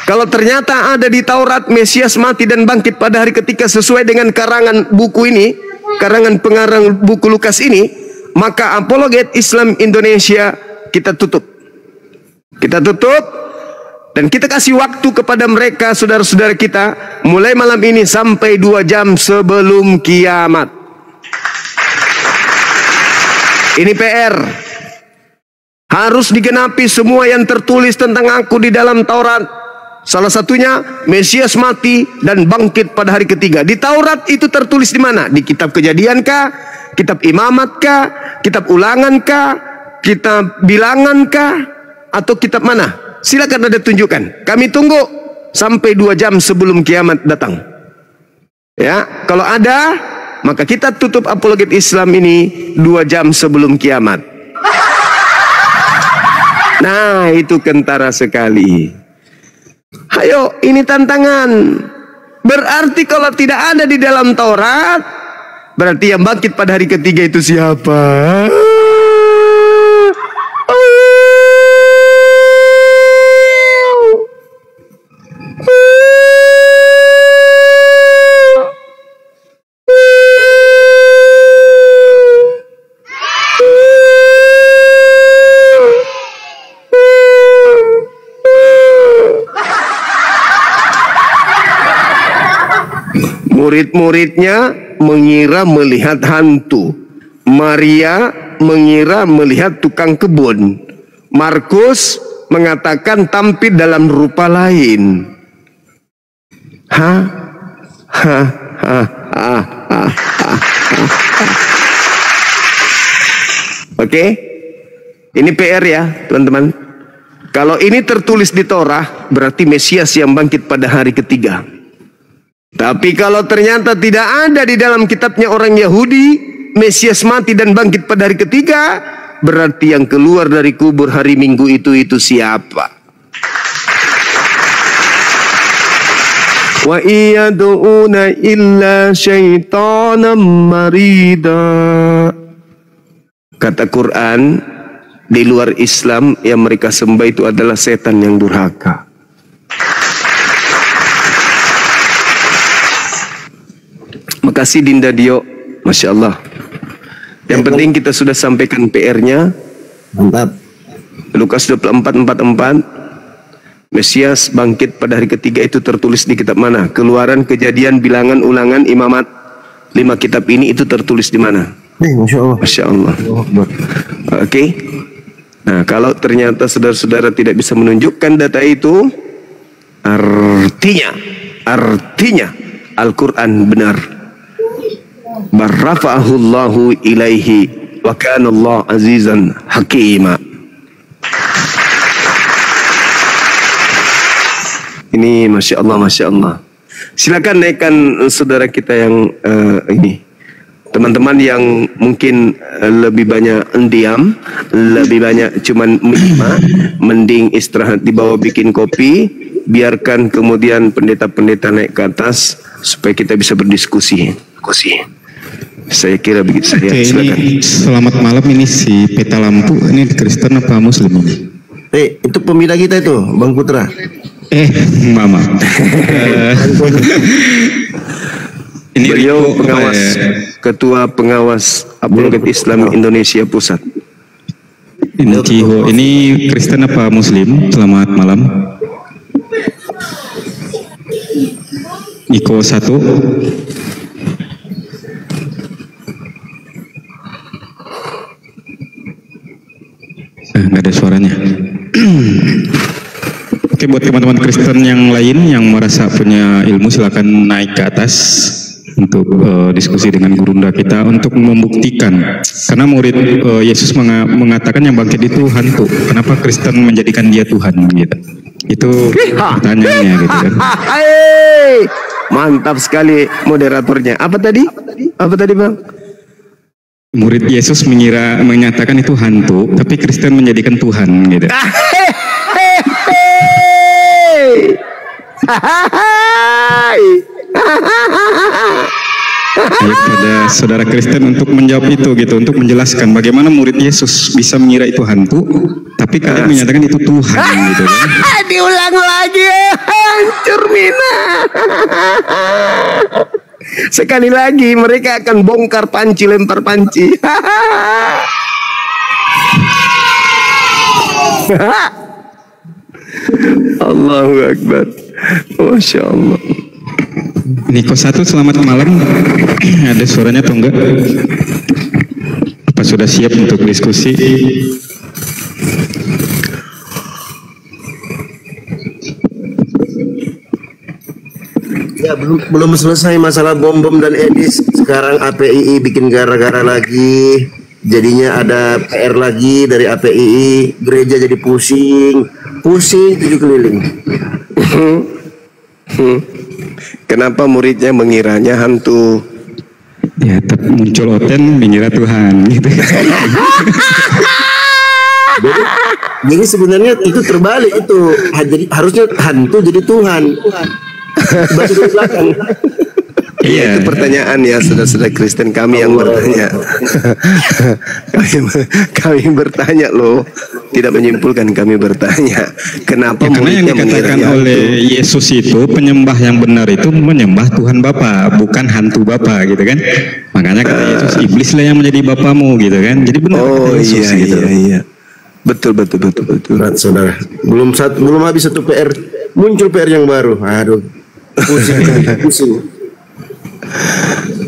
Kalau ternyata ada di Taurat Mesias mati dan bangkit pada hari ketiga sesuai dengan karangan buku ini, karangan pengarang buku Lukas ini, maka Apologet Islam Indonesia kita tutup. Dan kita kasih waktu kepada mereka, saudara-saudara kita, mulai malam ini sampai 2 jam sebelum kiamat. Ini PR. Harus digenapi semua yang tertulis tentang aku di dalam Taurat. Salah satunya Mesias mati dan bangkit pada hari ketiga. Di Taurat itu tertulis di mana? Di kitab Kejadian kah? Kitab Imamat kah? Kitab Ulangan kah? Kitab Bilangan kah? Atau kitab mana? Silakan Anda tunjukkan. Kami tunggu sampai 2 jam sebelum kiamat datang. Ya, kalau ada, maka kita tutup Apologet Islam ini 2 jam sebelum kiamat. Nah, itu kentara sekali. Ayo, ini tantangan. Berarti kalau tidak ada di dalam Taurat, berarti yang bangkit pada hari ketiga itu siapa? Murid-muridnya mengira melihat hantu. Maria mengira melihat tukang kebun. Markus mengatakan tampil dalam rupa lain. Oke, ini PR ya teman-teman. Kalau ini tertulis di Torah, berarti Mesias yang bangkit pada hari ketiga. Tapi kalau ternyata tidak ada di dalam kitabnya orang Yahudi, Mesias mati dan bangkit pada hari ketiga, berarti yang keluar dari kubur hari Minggu itu siapa? Wa iyad'una illa syaitanan marida. Kata Quran, di luar Islam yang mereka sembah itu adalah setan yang durhaka. Makasih Dinda Dio, Masya Allah. Yang penting kita sudah sampaikan PR-nya. Mantap. Lukas 24:44, Mesias bangkit pada hari ketiga itu tertulis di kitab mana? Keluaran, Kejadian, Bilangan, Ulangan, Imamat. 5 kitab ini itu tertulis di mana? Masya Allah. Masya Allah. Oke. Nah, kalau ternyata saudara-saudara tidak bisa menunjukkan data itu, artinya Al-Quran benar. Barrafa'ahullahu ilaihi wa kana Allah azizan hakima. Ini Masya Allah, Masya Allah. Silakan naikkan saudara kita yang ini. Teman-teman yang mungkin lebih banyak diam, lebih banyak cuman menyimak, mending istirahat di bawah bikin kopi, biarkan kemudian pendeta-pendeta naik ke atas supaya kita bisa berdiskusi. Saya kira begitu saja. Silakan. Ini selamat malam, ini si peta lampu, ini Kristen apa Muslim ini? Itu pembina kita itu, Bang Putra. Mama. Ini beliau pengawas, ketua pengawas Apologet Islam Indonesia Pusat. Ini Ciho, ini Kristen apa Muslim? Selamat malam. Iko 1. Nggak ada suaranya. Oke, buat teman-teman Kristen yang lain yang merasa punya ilmu, silakan naik ke atas untuk diskusi dengan gurunda kita untuk membuktikan. Karena murid Yesus mengatakan yang bangkit itu hantu. Kenapa Kristen menjadikan dia Tuhan gitu? Itu pertanyaannya gitu kan. Mantap sekali moderatornya. Apa tadi Bang? Murid Yesus menyatakan itu hantu, tapi Kristen menjadikan Tuhan gitu. Pada saudara Kristen untuk menjawab itu gitu, untuk menjelaskan bagaimana murid Yesus bisa mengira itu hantu, tapi kalian menyatakan itu Tuhan gitu kan. Diulang lagi, hancur Mina. Sekali lagi mereka akan bongkar panci, lempar panci. Allahu Akbar. Masya Allah. Niko 1, selamat malam. Ada suaranya atau enggak? Apa sudah siap untuk diskusi? Ya, belum selesai masalah bom-bom dan edis. Sekarang APII bikin gara-gara lagi. Jadinya ada PR lagi dari APII. Gereja jadi pusing 7 keliling. Kenapa muridnya mengiranya hantu? Ya, muncul Oten mengira Tuhan gitu. Jadi sebenarnya itu terbalik itu. Jadi harusnya hantu jadi Tuhan. Baca di belakang. Iya, itu pertanyaan ya saudara-saudara Kristen kami yang bertanya. kami bertanya loh, tidak menyimpulkan, kami bertanya. Kenapa ya, karena yang dikatakan oleh Yesus itu penyembah yang benar itu menyembah Tuhan Bapa, bukan hantu Bapa gitu kan. Makanya kata Yesus, iblislah yang menjadi bapamu gitu kan. Jadi benar kata Yesus gitu. Iya. Betul. Saudara, belum habis satu PR, muncul PR yang baru. Aduh. Pusing.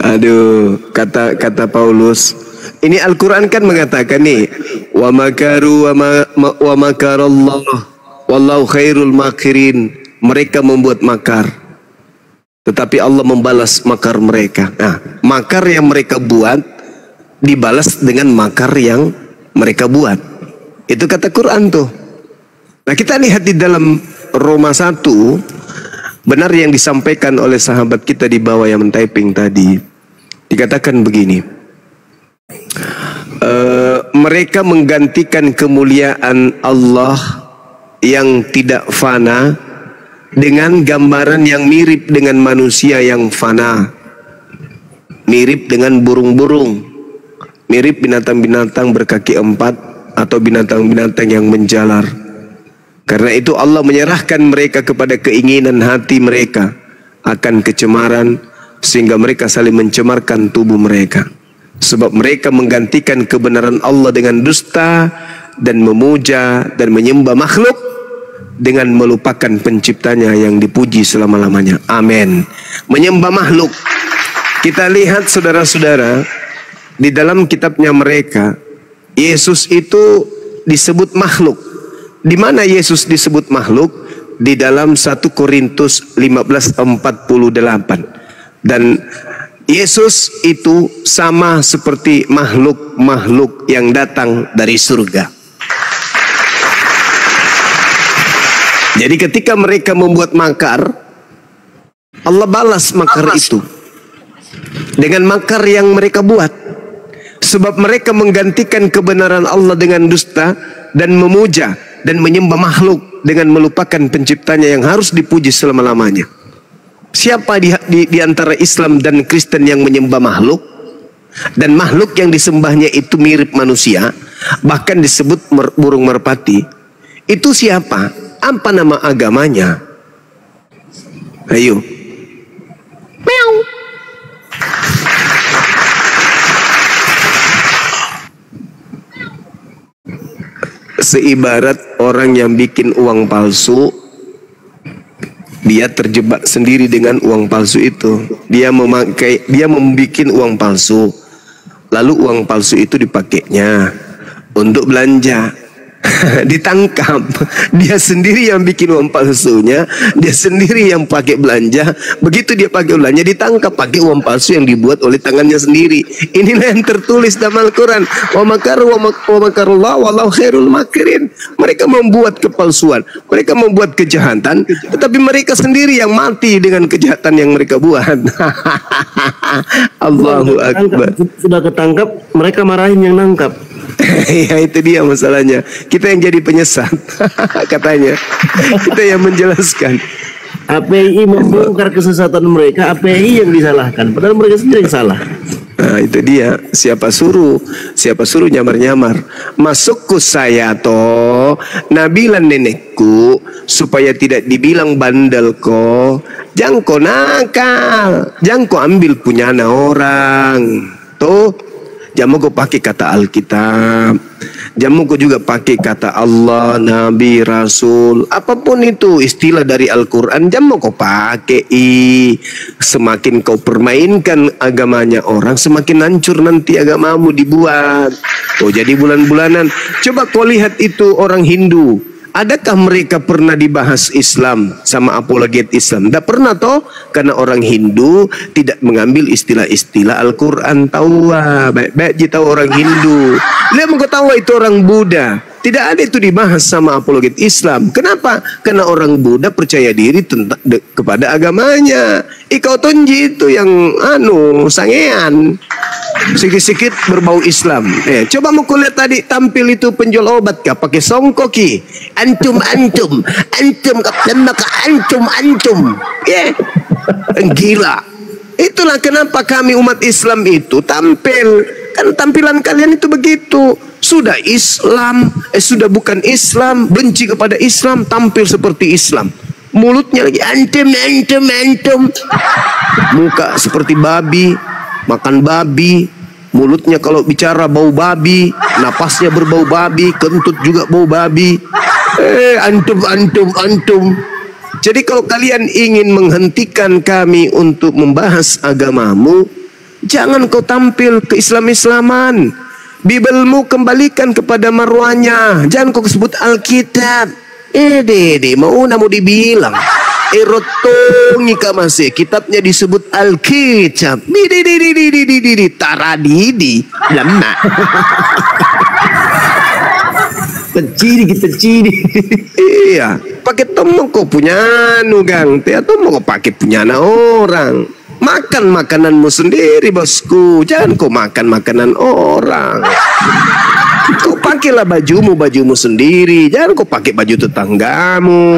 Aduh, kata Paulus. Ini Al-Quran kan mengatakan nih, wa makaru wa makarallah wallahu khairul makirin. Mereka membuat makar, tetapi Allah membalas makar mereka. Nah, makar yang mereka buat dibalas dengan makar yang mereka buat. Itu kata Quran tuh. Nah, kita lihat di dalam Roma 1, benar yang disampaikan oleh sahabat kita di bawah yang men-typing tadi. Dikatakan begini, mereka menggantikan kemuliaan Allah yang tidak fana dengan gambaran yang mirip dengan manusia yang fana, mirip dengan burung-burung, mirip binatang-binatang berkaki 4 atau binatang-binatang yang menjalar. Karena itu Allah menyerahkan mereka kepada keinginan hati mereka akan kecemaran, sehingga mereka saling mencemarkan tubuh mereka. Sebab mereka menggantikan kebenaran Allah dengan dusta dan memuja dan menyembah makhluk dengan melupakan penciptanya yang dipuji selama-lamanya. Amin. Menyembah makhluk. Kita lihat saudara-saudara, di dalam kitabnya mereka, Yesus itu disebut makhluk. Di mana Yesus disebut makhluk? Di dalam 1 Korintus 15:48. Dan Yesus itu sama seperti makhluk-makhluk yang datang dari surga. Jadi ketika mereka membuat makar, Allah balas makar itu dengan makar yang mereka buat. Sebab mereka menggantikan kebenaran Allah dengan dusta dan memuja dan menyembah makhluk dengan melupakan penciptanya yang harus dipuji selama-lamanya. Siapa di antara Islam dan Kristen yang menyembah makhluk? Dan makhluk yang disembahnya itu mirip manusia, bahkan disebut burung merpati. Itu siapa? Apa nama agamanya? Ayo. Meow. Seibarat orang yang bikin uang palsu, dia terjebak sendiri dengan uang palsu itu. Dia membuat uang palsu, lalu uang palsu itu dipakainya untuk belanja. Ditangkap, dia sendiri yang bikin uang palsunya, dia sendiri yang pakai belanja. Begitu dia pakai belanja, ditangkap pakai uang palsu yang dibuat oleh tangannya sendiri. Inilah yang tertulis dalam Al-Quran. Wa makaru wa makarullah wallahu khairul makirin. Mereka membuat kepalsuan, mereka membuat kejahatan, tetapi mereka sendiri yang mati dengan kejahatan yang mereka buat. Allahu Akbar. Sudah ketangkap, mereka marahin yang nangkap. Ya itu dia masalahnya. Kita yang jadi penyesat katanya. Kita yang menjelaskan. API membongkar kesesatan mereka, API yang disalahkan, padahal mereka sendiri yang salah. Nah itu dia. Siapa suruh nyamar-nyamar. Masukku saya toh nabilan nenekku supaya tidak dibilang bandel ko. Jangan ko nakal, jangan ko ambil punya anak orang. Tuh, jamu kau pakai kata Alkitab, jamu kau juga pakai kata Allah, Nabi, Rasul, apapun itu istilah dari Al-Quran, jamu kau pakai. Semakin kau permainkan agamanya orang, semakin hancur nanti agamamu dibuat. Oh jadi bulan-bulanan. Coba kau lihat itu orang Hindu. Adakah mereka pernah dibahas Islam sama apologet Islam? Tidak pernah toh, karena orang Hindu tidak mengambil istilah-istilah Al-Quran. Tahu baik-baik tahu orang Hindu. Lihat mau tahu itu orang Buddha. Tidak ada itu dibahas sama apologet Islam. Kenapa? Karena orang Buddha percaya diri kepada agamanya. Ikau tonji itu yang sangean. Sikit-sikit berbau Islam. Coba mau lihat tadi tampil itu penjual obat kah pakai songkoki. Antum maka antum. Gila. Itulah kenapa kami umat Islam itu tampil. Kan tampilan kalian itu begitu. Sudah Islam, sudah bukan Islam, benci kepada Islam, tampil seperti Islam. Mulutnya lagi antum. Muka seperti babi, makan babi. Mulutnya kalau bicara bau babi, napasnya berbau babi, kentut juga bau babi. Antum. Jadi kalau kalian ingin menghentikan kami untuk membahas agamamu, jangan kau tampil ke Islam-Islaman. Bibelmu kembalikan kepada marwahnya. Jangan kau sebut Alkitab. Mau dibilang erotongi masih kitabnya disebut Alkitab. Taradidi lama. Terciri. Iya, pakai tomo kau punya nugang, atau mau pakai punya orang. Makan makananmu sendiri bosku. Jangan kau makan makanan orang. Kau pakailah bajumu sendiri. Jangan kau pakai baju tetanggamu.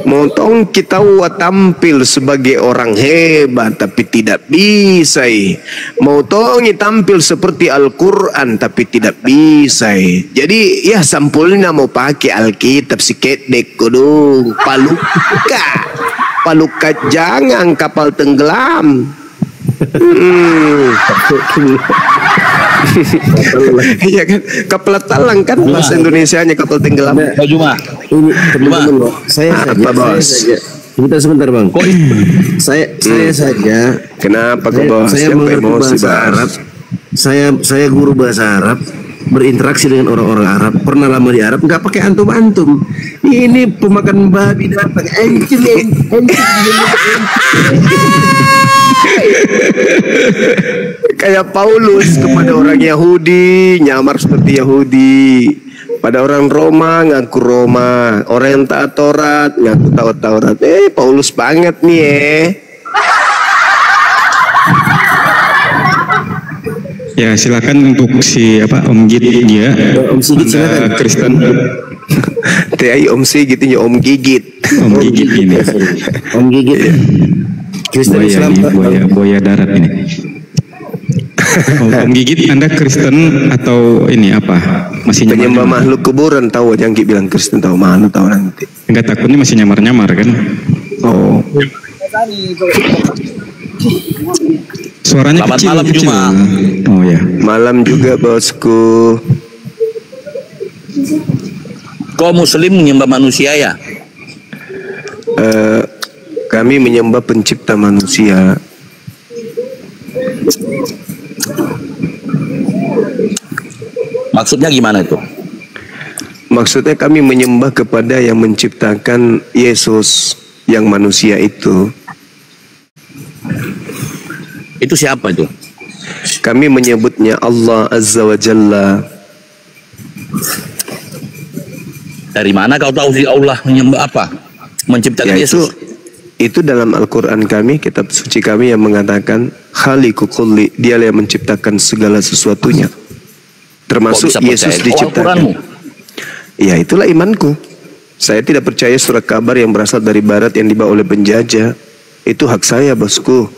Motong kita tampil sebagai orang hebat tapi tidak bisa. Motong tampil seperti Al-Quran tapi tidak bisa. Jadi ya sampulnya mau pakai Alkitab sikit dek kodong. Paluka jangan kapal tenggelam. Iya kan, kapal talang kan bahasa Indonesianya kapal tenggelam. Pak Juma, ini teman-teman, saya sebentar bang. Saya saja. Kenapa kau bos? Saya mengerti bahasa Arab. Saya guru bahasa Arab, berinteraksi dengan orang-orang Arab, pernah lama di Arab, nggak pakai antum-antum. Ini pemakan babi datang, encim. Kayak Paulus kepada orang Yahudi nyamar seperti Yahudi, pada orang Roma ngaku Roma, orang yang taat Taurat ngaku taat Taurat. Paulus banget nih. Ya silakan untuk si Om Git ya. Om Sigit silakan. Kristen. TI Om Sigit ini Om Gigit. Om Gigit ini. Om Gigit. Kristen Buaya Islam. ini, buaya darat ini. Om Gigit, Anda Kristen atau ini apa? Masih penyembah makhluk kuburan, tahu aja Gigit bilang Kristen, tahu mana tahu nanti. Enggak, takutnya masih nyamar-nyamar kan? Oh. Suaranya Selamat kecil, malam, kecil. Juma. Oh ya. Malam juga bosku. Kau Muslim menyembah manusia ya? Kami menyembah pencipta manusia. Maksudnya gimana itu? Maksudnya kami menyembah kepada yang menciptakan Yesus yang manusia itu. Itu siapa itu? Kami menyebutnya Allah Azza wa Jalla. Dari mana kau tahu si Allah menyembah apa? Menciptakan Ya, Yesus. itu dalam Al-Quran kami, kitab suci kami yang mengatakan Khaliqu kulli, dialah yang menciptakan segala sesuatunya, termasuk Kok bisa Yesus percaya? diciptakan. Al-Quranmu? Ya itulah imanku. Saya tidak percaya surat kabar yang berasal dari barat yang dibawa oleh penjajah. Itu hak saya bosku.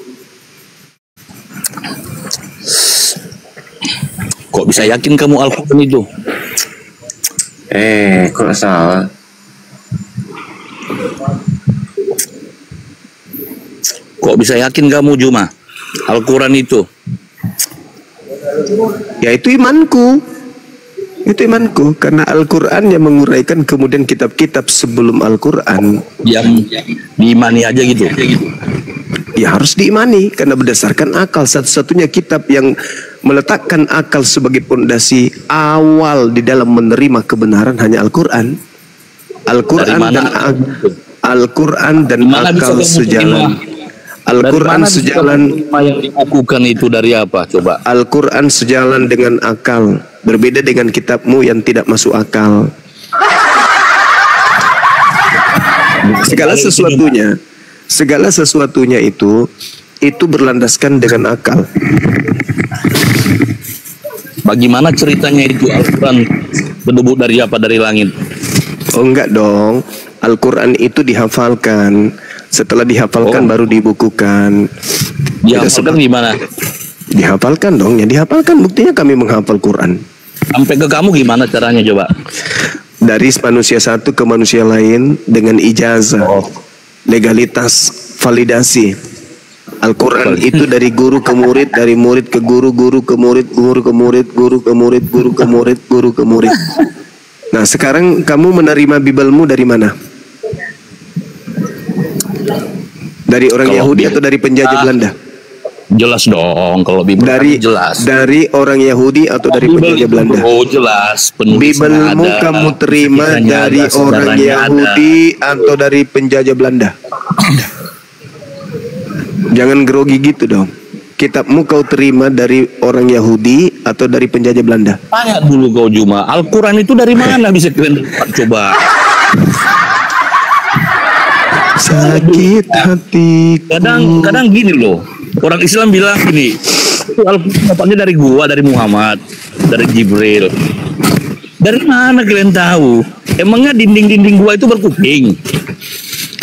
Kok bisa yakin kamu Al-Quran itu? Kok salah? Kok bisa yakin kamu Juma? Al-Quran itu? Ya itu imanku. Itu imanku. Karena Al-Quran yang menguraikan kemudian kitab-kitab sebelum Al-Quran. Yang diimani aja gitu? Ya harus diimani. Karena berdasarkan akal. Satu-satunya kitab yang meletakkan akal sebagai pondasi awal di dalam menerima kebenaran hanya Al-Quran. Al-Quran dan Al-Quran dan akal sejalan. Al-Quran sejalan. Yang dibukukan itu dari apa? Coba. Al-Quran sejalan dengan akal. Berbeda dengan kitabmu yang tidak masuk akal. Segala sesuatunya itu berlandaskan dengan akal. Bagaimana ceritanya itu Al-Quran berdebut dari apa? Dari langit? Oh enggak dong. Al-Quran itu dihafalkan. Setelah dihafalkan baru dibukukan. Dihafalkan gimana? Dihafalkan dong. Ya dihafalkan. Buktinya kami menghafal Quran. Sampai ke kamu gimana caranya coba? Dari manusia satu ke manusia lain dengan ijazah, legalitas, validasi. Al-Quran itu dari guru ke murid, dari murid ke guru, guru ke murid, guru ke murid, guru ke murid, guru ke murid, guru ke murid. Nah sekarang kamu menerima Bibelmu dari mana? Dari orang Yahudi atau dari penjajah Belanda? Jelas dong, kalau Bibel jelas. Dari orang Yahudi atau dari penjajah Belanda? Oh jelas. Bibelmu kamu terima dari orang Yahudi atau dari penjajah Belanda? Jangan grogi gitu dong. Kitabmu kau terima dari orang Yahudi atau dari penjajah Belanda? Tanya dulu kau Juma, Al-Quran itu dari mana bisa kalian coba? Sakit hati. Kadang gini loh, orang Islam bilang gini, Al-Quran dapatnya dari gua, dari Muhammad, dari Jibril. Dari mana kalian tahu? Emangnya dinding-dinding gua itu berkuping?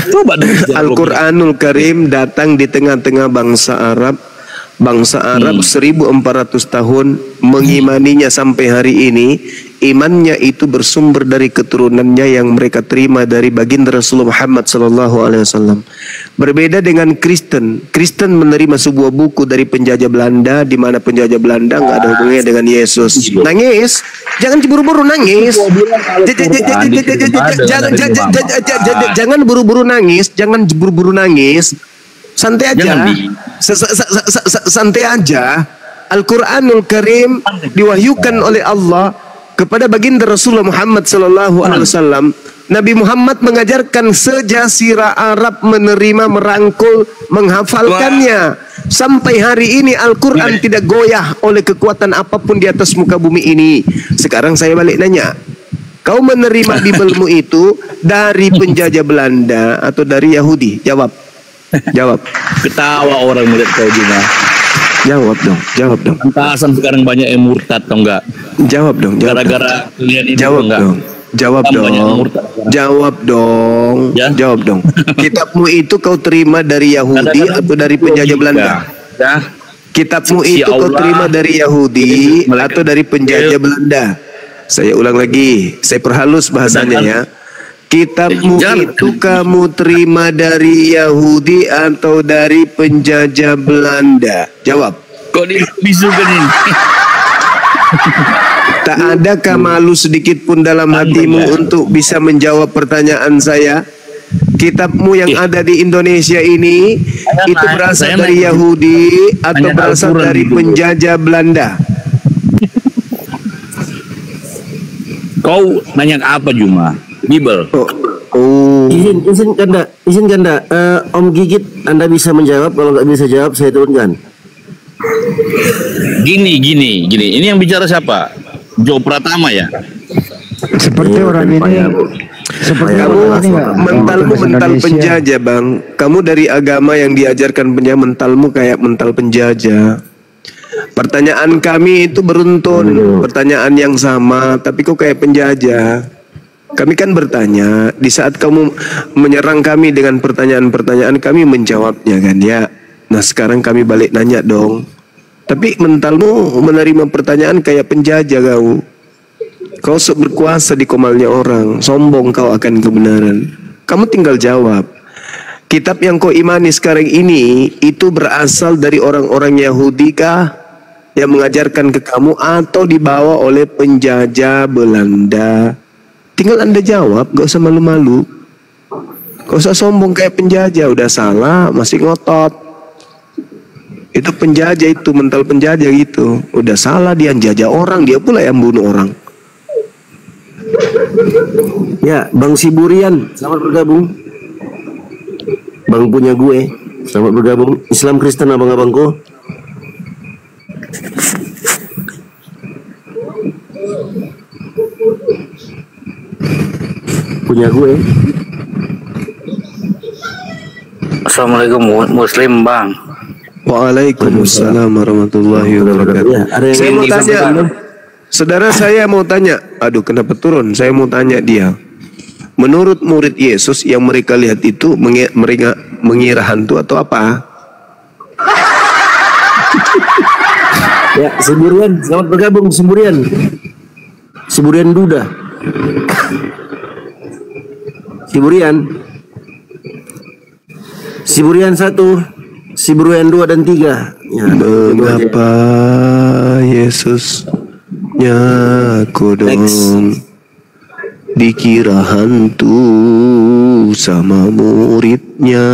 Coba dong. Al-Quranul Karim datang di tengah-tengah bangsa Arab. Bangsa Arab 1400 tahun mengimaninya sampai hari ini. Imannya itu bersumber dari keturunannya yang mereka terima dari baginda Rasulullah Muhammad SAW. Berbeda dengan Kristen. Kristen menerima sebuah buku dari penjajah Belanda, di mana penjajah Belanda nggak ada hubungannya dengan Yesus. Nangis, jangan buru-buru nangis. Jangan buru-buru nangis, jangan buru-buru nangis. Santai aja, santai aja. Al-Quranul Karim diwahyukan oleh Allah kepada baginda Rasulullah Muhammad sallallahu alaihi wasallam. Nabi Muhammad mengajarkan sejazirah Arab menerima, merangkul, menghafalkannya. Sampai hari ini Al-Quran tidak goyah oleh kekuatan apapun di atas muka bumi ini. Sekarang saya balik nanya, kau menerima Bibelmu itu dari penjajah Belanda atau dari Yahudi? Jawab. Jawab. Ketawa orang melihat kau juga. Jawab dong, jawab dong. Pantasan sekarang banyak yang murtad atau enggak? Jawab dong, jawab. Gara-gara kalian ini Jawab enggak? dong. Jawab Kan banyak yang dong. murtad sekarang. Jawab dong. Ya? Jawab dong. Kitabmu itu kau terima dari Yahudi Kadang-kadang atau dari penjajah Belanda? Ya. Kitabmu Si itu kau Allah. terima dari Yahudi Mereka- atau dari penjajah Belanda? Saya ulang lagi, saya perhalus bahasanya ya. Kitabmu Jangan. itu kamu terima dari Yahudi atau dari penjajah Belanda? Jawab. Kok dibisukan ini? Tak adakah malu sedikit pun dalam hatimu untuk bisa menjawab pertanyaan saya? Kitabmu yang ada di Indonesia ini itu berasal dari Yahudi atau Hanya berasal Al-Quran dari gitu. penjajah Belanda? Kau nanya apa Juma? Bibel. Oh. Izinkan enggak, Om Gigit, Anda bisa menjawab. Kalau nggak bisa jawab, saya turunkan. Gini. Ini yang bicara siapa? Jo Pratama ya? Seperti orang ini, seperti Kamu orang ini nggak mentalmu bahasa mental Indonesia. penjajah, Bang. Kamu dari agama yang diajarkan penjajah, mentalmu kayak mental penjajah. Pertanyaan kami itu beruntun, pertanyaan yang sama, tapi kok kayak penjajah. Kami kan bertanya, di saat kamu menyerang kami dengan pertanyaan-pertanyaan, kami menjawabnya kan ya. Nah sekarang kami balik nanya dong. Tapi mentalmu menerima pertanyaan kayak penjajah kau. Kau sok berkuasa di komalnya orang, sombong kau akan kebenaran. Kamu tinggal jawab. Kitab yang kau imani sekarang ini itu berasal dari orang-orang Yahudi kah yang mengajarkan ke kamu atau dibawa oleh penjajah Belanda? Tinggal Anda jawab, gak usah malu-malu. Gak usah sombong kayak penjajah, udah salah masih ngotot. Itu penjajah, itu mental penjajah gitu. Udah salah dia jajah orang, dia pula yang bunuh orang. Ya, Bang Siburian, selamat bergabung. Bang punya gue, selamat bergabung. Islam Kristen abang-abangku. Punya gue. Assalamualaikum Muslim Bang. Waalaikumsalam warahmatullahi wabarakatuh. Ya, ada yang Saya mau ingin tanya, disampaikan? saudara saya mau tanya. Aduh, kenapa turun? Saya mau tanya dia. Menurut murid Yesus yang mereka lihat itu mereka mengira hantu atau apa? Ya, Siburian, selamat bergabung Siburian. Siburian Duda. Siburian 1, Siburian 2 dan 3. Ya, Mengapa Yesusnya kodong dikira hantu sama muridnya?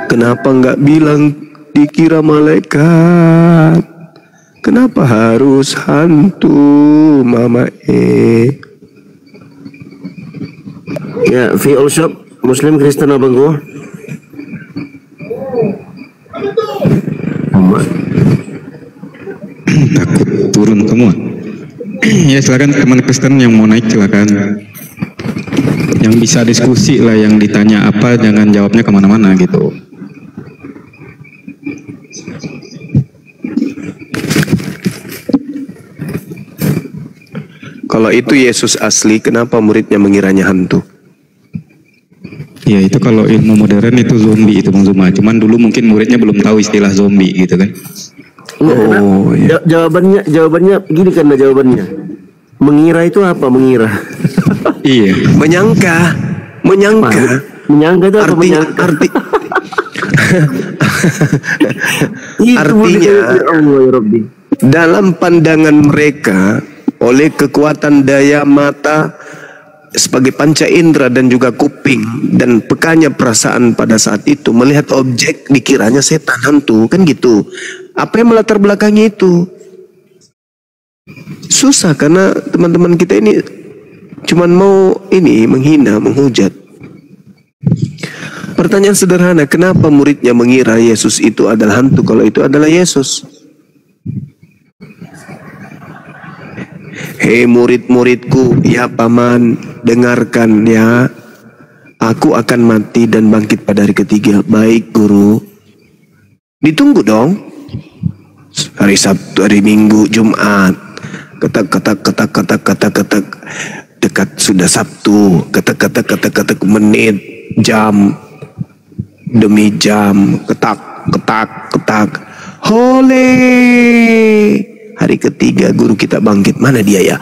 Kenapa nggak bilang dikira malaikat? Kenapa harus hantu, Mama Ya, V All Shop, Muslim Kristen abangku. Takut turun semua. Ya silakan teman Kristen yang mau naik silakan. Yang bisa diskusi lah, yang ditanya apa jangan jawabnya kemana-mana gitu. Kalau itu Yesus asli, kenapa muridnya mengiranya hantu? Ya itu kalau ilmu modern itu zombie itu Bang Zuma. Cuman dulu mungkin muridnya belum tahu istilah zombie gitu kan. Oh, iya. Jawabannya gini karena jawabannya. Mengira itu apa mengira? Iya. Menyangka. Menyangka itu apa menyangka? Artinya Allah ya Rabbi. dalam pandangan mereka oleh kekuatan daya mata sebagai panca indera dan juga kuping dan pekanya perasaan pada saat itu melihat objek dikiranya setan hantu kan gitu. Apa yang melatar belakangi itu? Susah karena teman-teman kita ini cuman mau ini menghina, menghujat. Pertanyaan sederhana, kenapa muridnya mengira Yesus itu adalah hantu kalau itu adalah Yesus? Hei murid-muridku, ya paman, dengarkan ya. Aku akan mati dan bangkit pada hari ketiga. Baik guru. Ditunggu dong. Hari Sabtu, hari Minggu, Jumat. Ketak. Dekat sudah Sabtu. Ketak. Menit, jam. Demi jam. Ketak. Hole. Hari ketiga guru kita bangkit. Mana dia ya?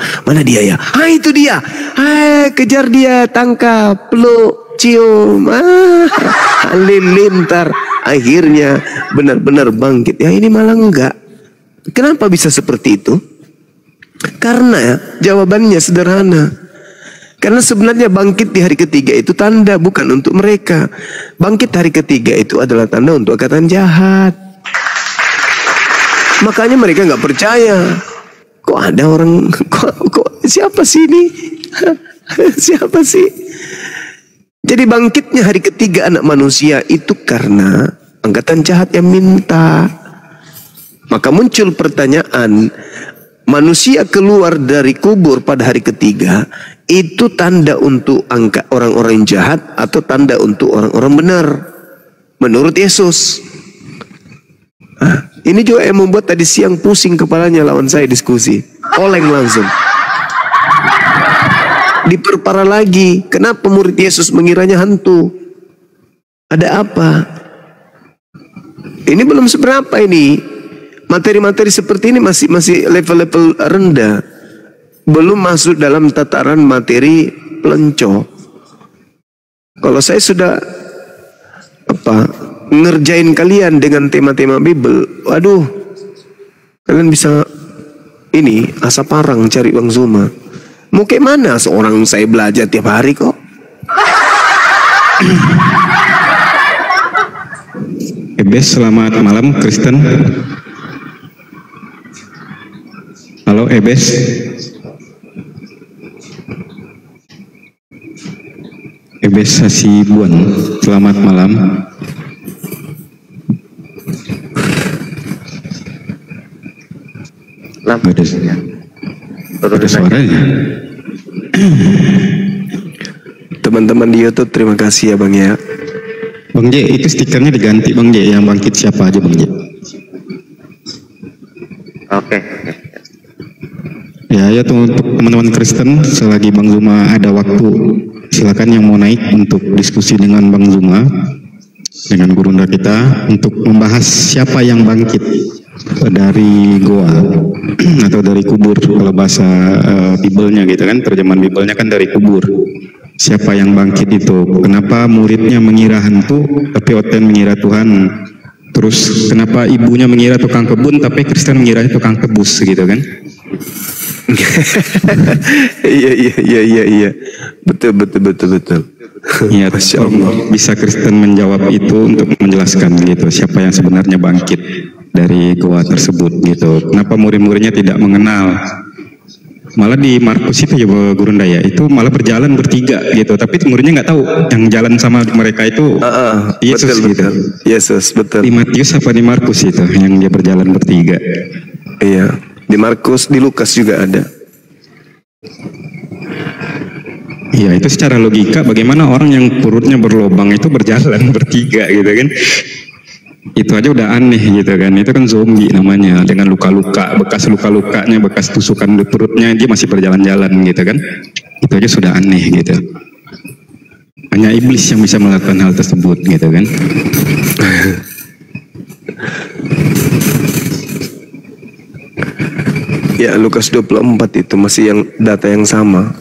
Ah, itu dia. Kejar dia, tangkap, peluk, cium. Halilintar. Akhirnya benar-benar bangkit. Ya ini malah enggak. Kenapa bisa seperti itu? Karena jawabannya sederhana. Karena sebenarnya bangkit di hari ketiga itu tanda bukan untuk mereka. Bangkit hari ketiga itu adalah tanda untuk angkatan jahat. Makanya mereka nggak percaya. Kok ada orang, kok siapa sih ini? Siapa sih? Jadi bangkitnya hari ketiga anak manusia itu karena angkatan jahat yang minta. Maka muncul pertanyaan, manusia keluar dari kubur pada hari ketiga itu tanda untuk orang-orang jahat atau tanda untuk orang-orang benar menurut Yesus? Ini juga yang membuat tadi siang pusing kepalanya lawan saya diskusi. Oleng langsung. Diperparah lagi. Kenapa murid Yesus mengiranya hantu? Ada apa? Ini belum seberapa ini. Materi-materi seperti ini masih level-level rendah. Belum masuk dalam tataran materi pelenco. Kalau saya sudah ngerjain kalian dengan tema-tema Bible, waduh, kalian bisa ini asap parang cari Bang Zuma. Mau kayak mana seorang saya belajar tiap hari kok. Ebes, selamat malam Kristen. Halo Ebes. Ebes Hasibuan, selamat malam. Ada suaranya. Teman-teman di YouTube terima kasih ya Bang ya. Bang J, itu stikernya diganti Bang J. Yang bangkit siapa aja Bang J? Oke. Ya untuk teman-teman Kristen, selagi Bang Zuma ada waktu, silakan yang mau naik untuk diskusi dengan Bang Zuma, dengan gurunda kita, untuk membahas siapa yang bangkit dari goa atau dari kubur. Kalau bahasa Biblenya gitu kan, terjemahan Biblenya kan dari kubur. Siapa yang bangkit itu? Kenapa muridnya mengira hantu tapi Oten mengira Tuhan? Terus kenapa ibunya mengira tukang kebun tapi Kristen mengira tukang tebus gitu kan? Iya. Betul. Iya, bisa Kristen menjawab itu untuk menjelaskan gitu siapa yang sebenarnya bangkit dari goa tersebut gitu. Kenapa murid-muridnya tidak mengenal? Malah di Markus itu ya Gurunda ya, itu malah berjalan bertiga gitu, tapi muridnya nggak tahu yang jalan sama mereka itu Yesus betul, gitu. Yesus, betul. Di Matius apa di Markus itu yang dia berjalan bertiga? Iya, di Markus, di Lukas juga ada. Iya, itu secara logika bagaimana orang yang perutnya berlobang itu berjalan bertiga gitu kan? Itu aja udah aneh gitu kan. Itu kan zombie namanya, dengan luka-luka, bekas luka-lukanya, bekas tusukan di perutnya, dia masih berjalan-jalan gitu kan. Itu aja sudah aneh gitu. Hanya iblis yang bisa melakukan hal tersebut gitu kan. Ya, Lukas 24 itu masih yang data yang sama.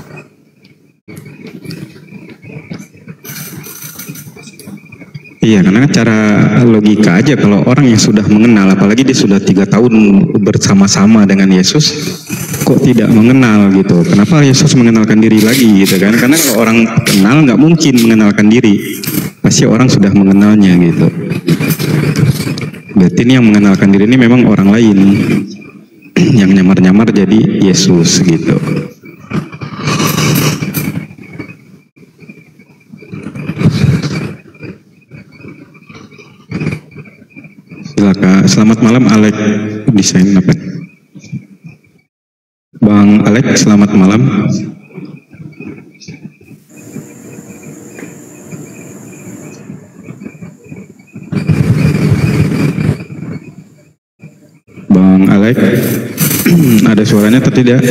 Iya, karena cara logika aja kalau orang yang sudah mengenal, apalagi dia sudah 3 tahun bersama-sama dengan Yesus, kok tidak mengenal gitu. Kenapa Yesus mengenalkan diri lagi gitu kan? Karena kalau orang kenal nggak mungkin mengenalkan diri, pasti orang sudah mengenalnya gitu. Berarti ini yang mengenalkan diri ini memang orang lain yang nyamar-nyamar jadi Yesus gitu. Silakan. Selamat malam Alek desain apa? Bang Alek, selamat malam. Bang Alek, ada suaranya atau tidak?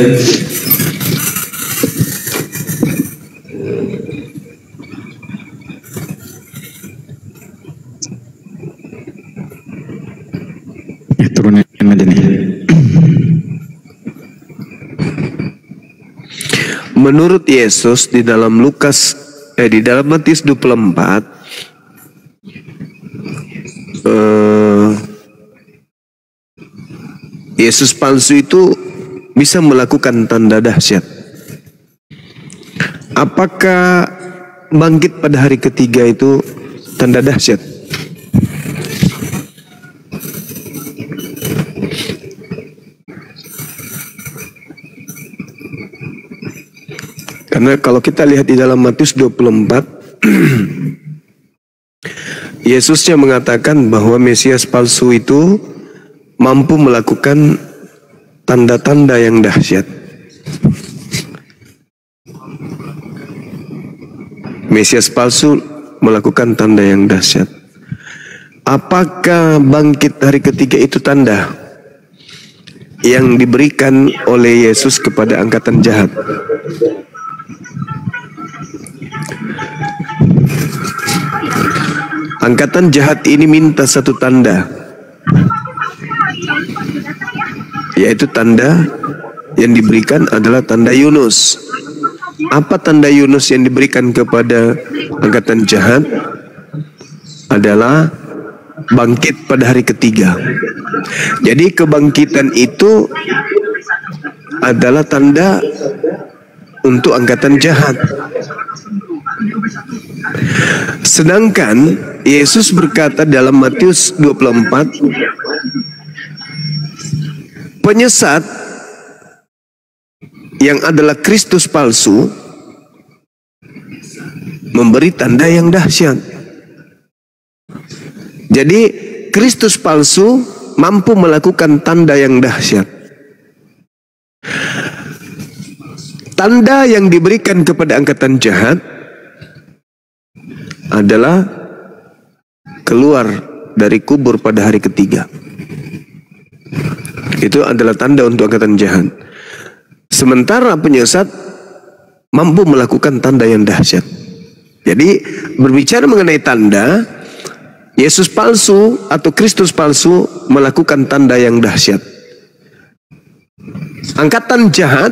Ya, turunin aja nih. Menurut Yesus di dalam di dalam Matius 24 Yesus palsu itu bisa melakukan tanda dahsyat. Apakah bangkit pada hari ketiga itu tanda dahsyat? Karena kalau kita lihat di dalam Matius 24 Yesusnya mengatakan bahwa Mesias palsu itu mampu melakukan tanda-tanda yang dahsyat. Mesias palsu melakukan tanda yang dahsyat. Apakah bangkit hari ketiga itu tanda yang diberikan oleh Yesus kepada angkatan jahat? Angkatan jahat ini minta satu tanda, yaitu tanda yang diberikan adalah tanda Yunus. Apa tanda Yunus yang diberikan kepada angkatan jahat? Adalah bangkit pada hari ketiga. Jadi kebangkitan itu adalah tanda untuk angkatan jahat. Sedangkan Yesus berkata dalam Matius 24, penyesat yang adalah Kristus palsu memberi tanda yang dahsyat. Jadi Kristus palsu mampu melakukan tanda yang dahsyat. Tanda yang diberikan kepada angkatan jahat adalah keluar dari kubur pada hari ketiga. Itu adalah tanda untuk angkatan jahat. Sementara penyesat mampu melakukan tanda yang dahsyat. Jadi berbicara mengenai tanda, Yesus palsu atau Kristus palsu melakukan tanda yang dahsyat. Angkatan jahat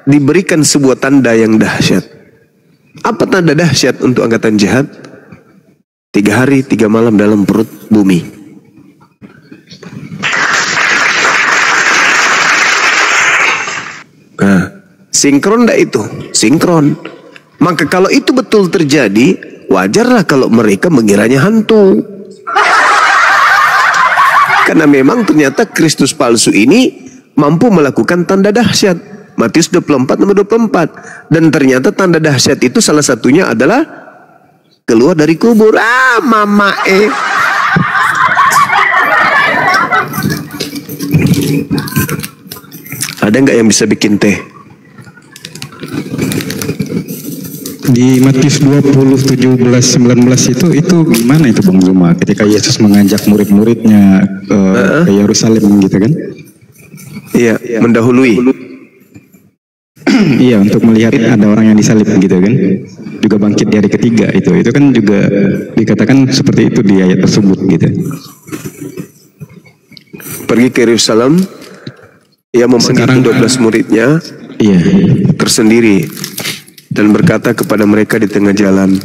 diberikan sebuah tanda yang dahsyat. Apa tanda dahsyat untuk angkatan jahat? 3 hari 3 malam dalam perut bumi. Nah, sinkron enggak itu? Sinkron. Maka kalau itu betul terjadi, wajarlah kalau mereka mengiranya hantu. Karena memang ternyata Kristus palsu ini mampu melakukan tanda dahsyat. Matius 24 nomor 24. Dan ternyata tanda dahsyat itu salah satunya adalah keluar dari kubur. Mama Ada nggak yang bisa bikin teh? Di Matius 20, 17, 19 itu gimana itu Bang Zuma? Ketika Yesus mengajak murid-muridnya ke Yerusalem gitu kan? Iya, mendahului. Iya, untuk melihat ada orang yang disalib gitu kan, juga bangkit di hari ketiga itu kan juga dikatakan seperti itu di ayat tersebut gitu. Pergi ke Yerusalem, ia memanggil 12 muridnya, iya, tersendiri dan berkata kepada mereka di tengah jalan,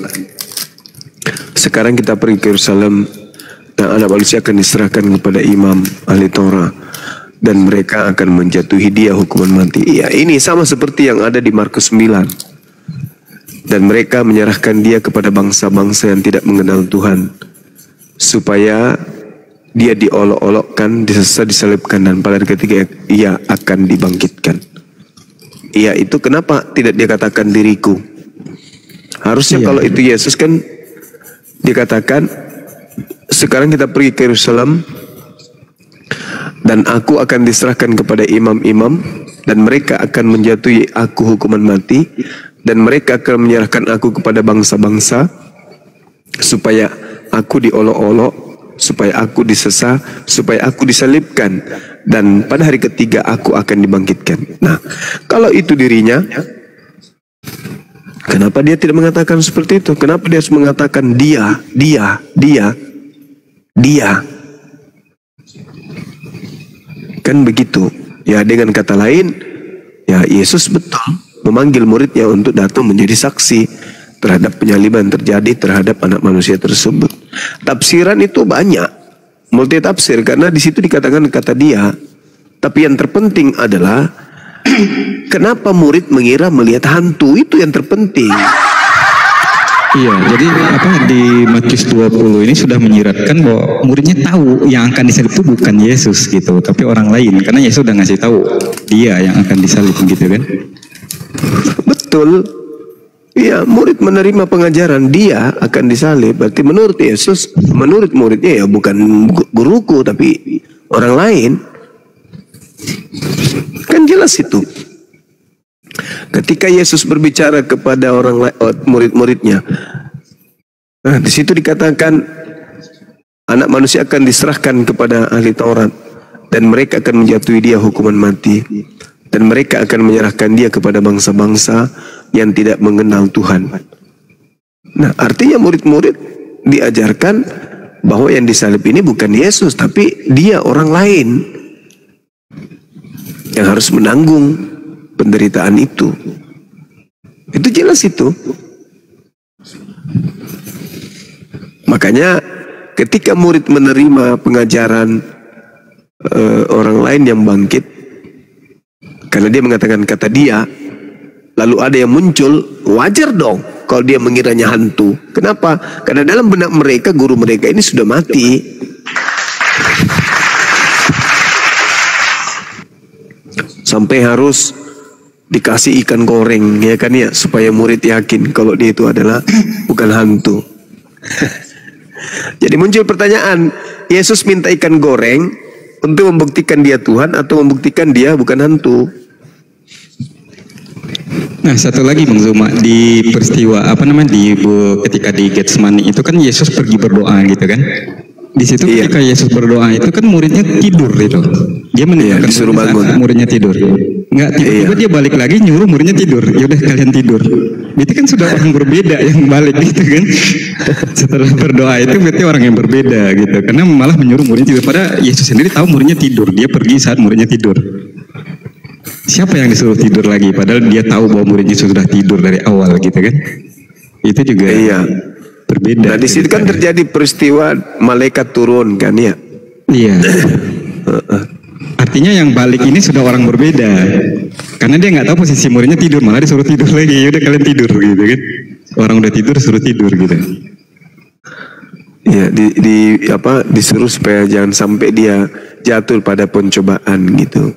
sekarang kita pergi ke Yerusalem dan anak manusia akan diserahkan kepada imam ahli Taurat dan mereka akan menjatuhi dia hukuman mati. Iya, ini sama seperti yang ada di Markus 9. Dan mereka menyerahkan dia kepada bangsa-bangsa yang tidak mengenal Tuhan, supaya dia diolok-olokkan, disesat, disalibkan, dan pada hari ketiga ia akan dibangkitkan. Ia itu kenapa tidak dia katakan diriku? Harusnya kalau itu Yesus kan dikatakan, sekarang kita pergi ke Yerusalem dan aku akan diserahkan kepada imam-imam dan mereka akan menjatuhi aku hukuman mati dan mereka akan menyerahkan aku kepada bangsa-bangsa supaya aku diolok-olok, supaya aku disesat, supaya aku disalibkan, dan pada hari ketiga aku akan dibangkitkan. Nah, kalau itu dirinya, kenapa dia tidak mengatakan seperti itu? Kenapa dia harus mengatakan dia? Kan begitu. Ya, dengan kata lain, ya Yesus betul memanggil muridnya untuk datang menjadi saksi terhadap penyaliban terjadi terhadap anak manusia tersebut. Tafsiran itu banyak, multi tafsir, karena di situ dikatakan kata dia. Tapi yang terpenting adalah kenapa murid mengira melihat hantu, itu yang terpenting. Iya, jadi di Matius 20 ini sudah menyiratkan bahwa muridnya tahu yang akan disalib itu bukan Yesus gitu, tapi orang lain, karena Yesus sudah ngasih tahu dia yang akan disalib gitu kan. Betul. Iya, murid menerima pengajaran dia akan disalib. Berarti menurut Yesus, menurut muridnya ya bukan guruku tapi orang lain. Kan jelas itu. Ketika Yesus berbicara kepada orang murid-muridnya, nah di situ dikatakan anak manusia akan diserahkan kepada ahli Taurat dan mereka akan menjatuhi dia hukuman mati. Dan mereka akan menyerahkan dia kepada bangsa-bangsa yang tidak mengenal Tuhan. Nah, artinya murid-murid diajarkan bahwa yang disalib ini bukan Yesus, tapi dia orang lain yang harus menanggung penderitaan itu. Itu jelas itu. Makanya ketika murid menerima pengajaran orang lain yang bangkit, karena dia mengatakan kata dia, lalu ada yang muncul, wajar dong kalau dia mengiranya hantu. Kenapa? Karena dalam benak mereka, guru mereka ini sudah mati. Sampai harus dikasih ikan goreng, ya kan ya, supaya murid yakin kalau dia itu adalah bukan hantu. Jadi muncul pertanyaan, Yesus minta ikan goreng untuk membuktikan dia Tuhan atau membuktikan dia bukan hantu? Nah, satu lagi Bang Zuma, di peristiwa ketika di Getsemani itu kan Yesus pergi berdoa gitu kan. Di situ ketika Yesus berdoa itu kan muridnya tidur itu. Dia meninggalkan disuruh bangun. Muridnya tidur. Enggak, tiba-tiba dia balik lagi nyuruh muridnya tidur. Ya udah kalian tidur. Berarti kan sudah orang berbeda yang balik gitu kan. Setelah berdoa itu berarti orang yang berbeda gitu. Karena malah menyuruh muridnya tidur. Padahal Yesus sendiri tahu muridnya tidur. Dia pergi saat muridnya tidur. Siapa yang disuruh tidur lagi? Padahal dia tahu bahwa muridnya sudah tidur dari awal gitu kan. Itu juga berbeda. Nah di situ kan terjadi peristiwa malaikat turun kan ya. Iya. Artinya yang balik ini sudah orang berbeda. Karena dia nggak tahu posisi muridnya tidur, malah disuruh tidur lagi. Ya udah kalian tidur gitu kan. Orang udah tidur suruh tidur gitu. Ya disuruh supaya jangan sampai dia jatuh pada pencobaan gitu.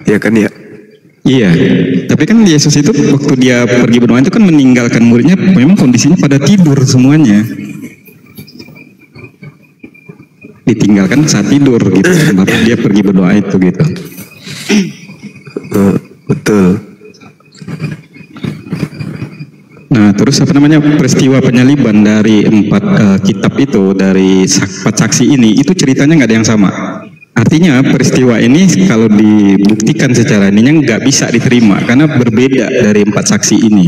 Ya kan ya. Iya, tapi kan Yesus itu waktu dia pergi berdoa itu kan meninggalkan muridnya memang kondisinya pada tidur semuanya. Ditinggalkan saat tidur gitu, waktu dia pergi berdoa itu gitu. Betul. Nah, terus peristiwa penyaliban dari 4 kitab itu, dari 4 saksi ini, itu ceritanya nggak ada yang sama. Artinya peristiwa ini kalau dibuktikan secara ininya nggak bisa diterima karena berbeda dari 4 saksi ini.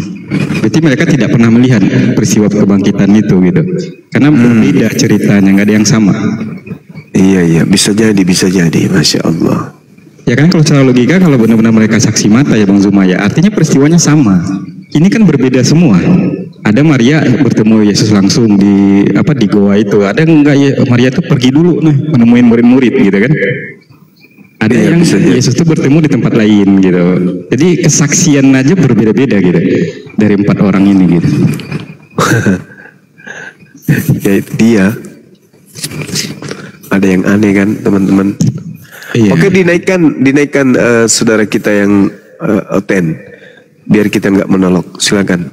Berarti mereka tidak pernah melihat peristiwa kebangkitan itu gitu. Karena berbeda ceritanya, nggak ada yang sama. Iya, bisa jadi, Masya Allah. Ya kan kalau secara logika kalau benar-benar mereka saksi mata ya Bang Zuma ya, artinya peristiwanya sama. Ini kan berbeda semua. Ada Maria bertemu Yesus langsung di goa itu. Ada enggak ya Maria tuh pergi dulu menemuin murid-murid gitu kan. Ada yang Yesus tuh bertemu di tempat lain gitu. Jadi kesaksian aja berbeda-beda gitu dari 4 orang ini gitu. Ya itu dia. Ada yang aneh kan teman-teman. Iya. Oke, dinaikkan saudara kita yang Oten, biar kita nggak menolak. Silakan.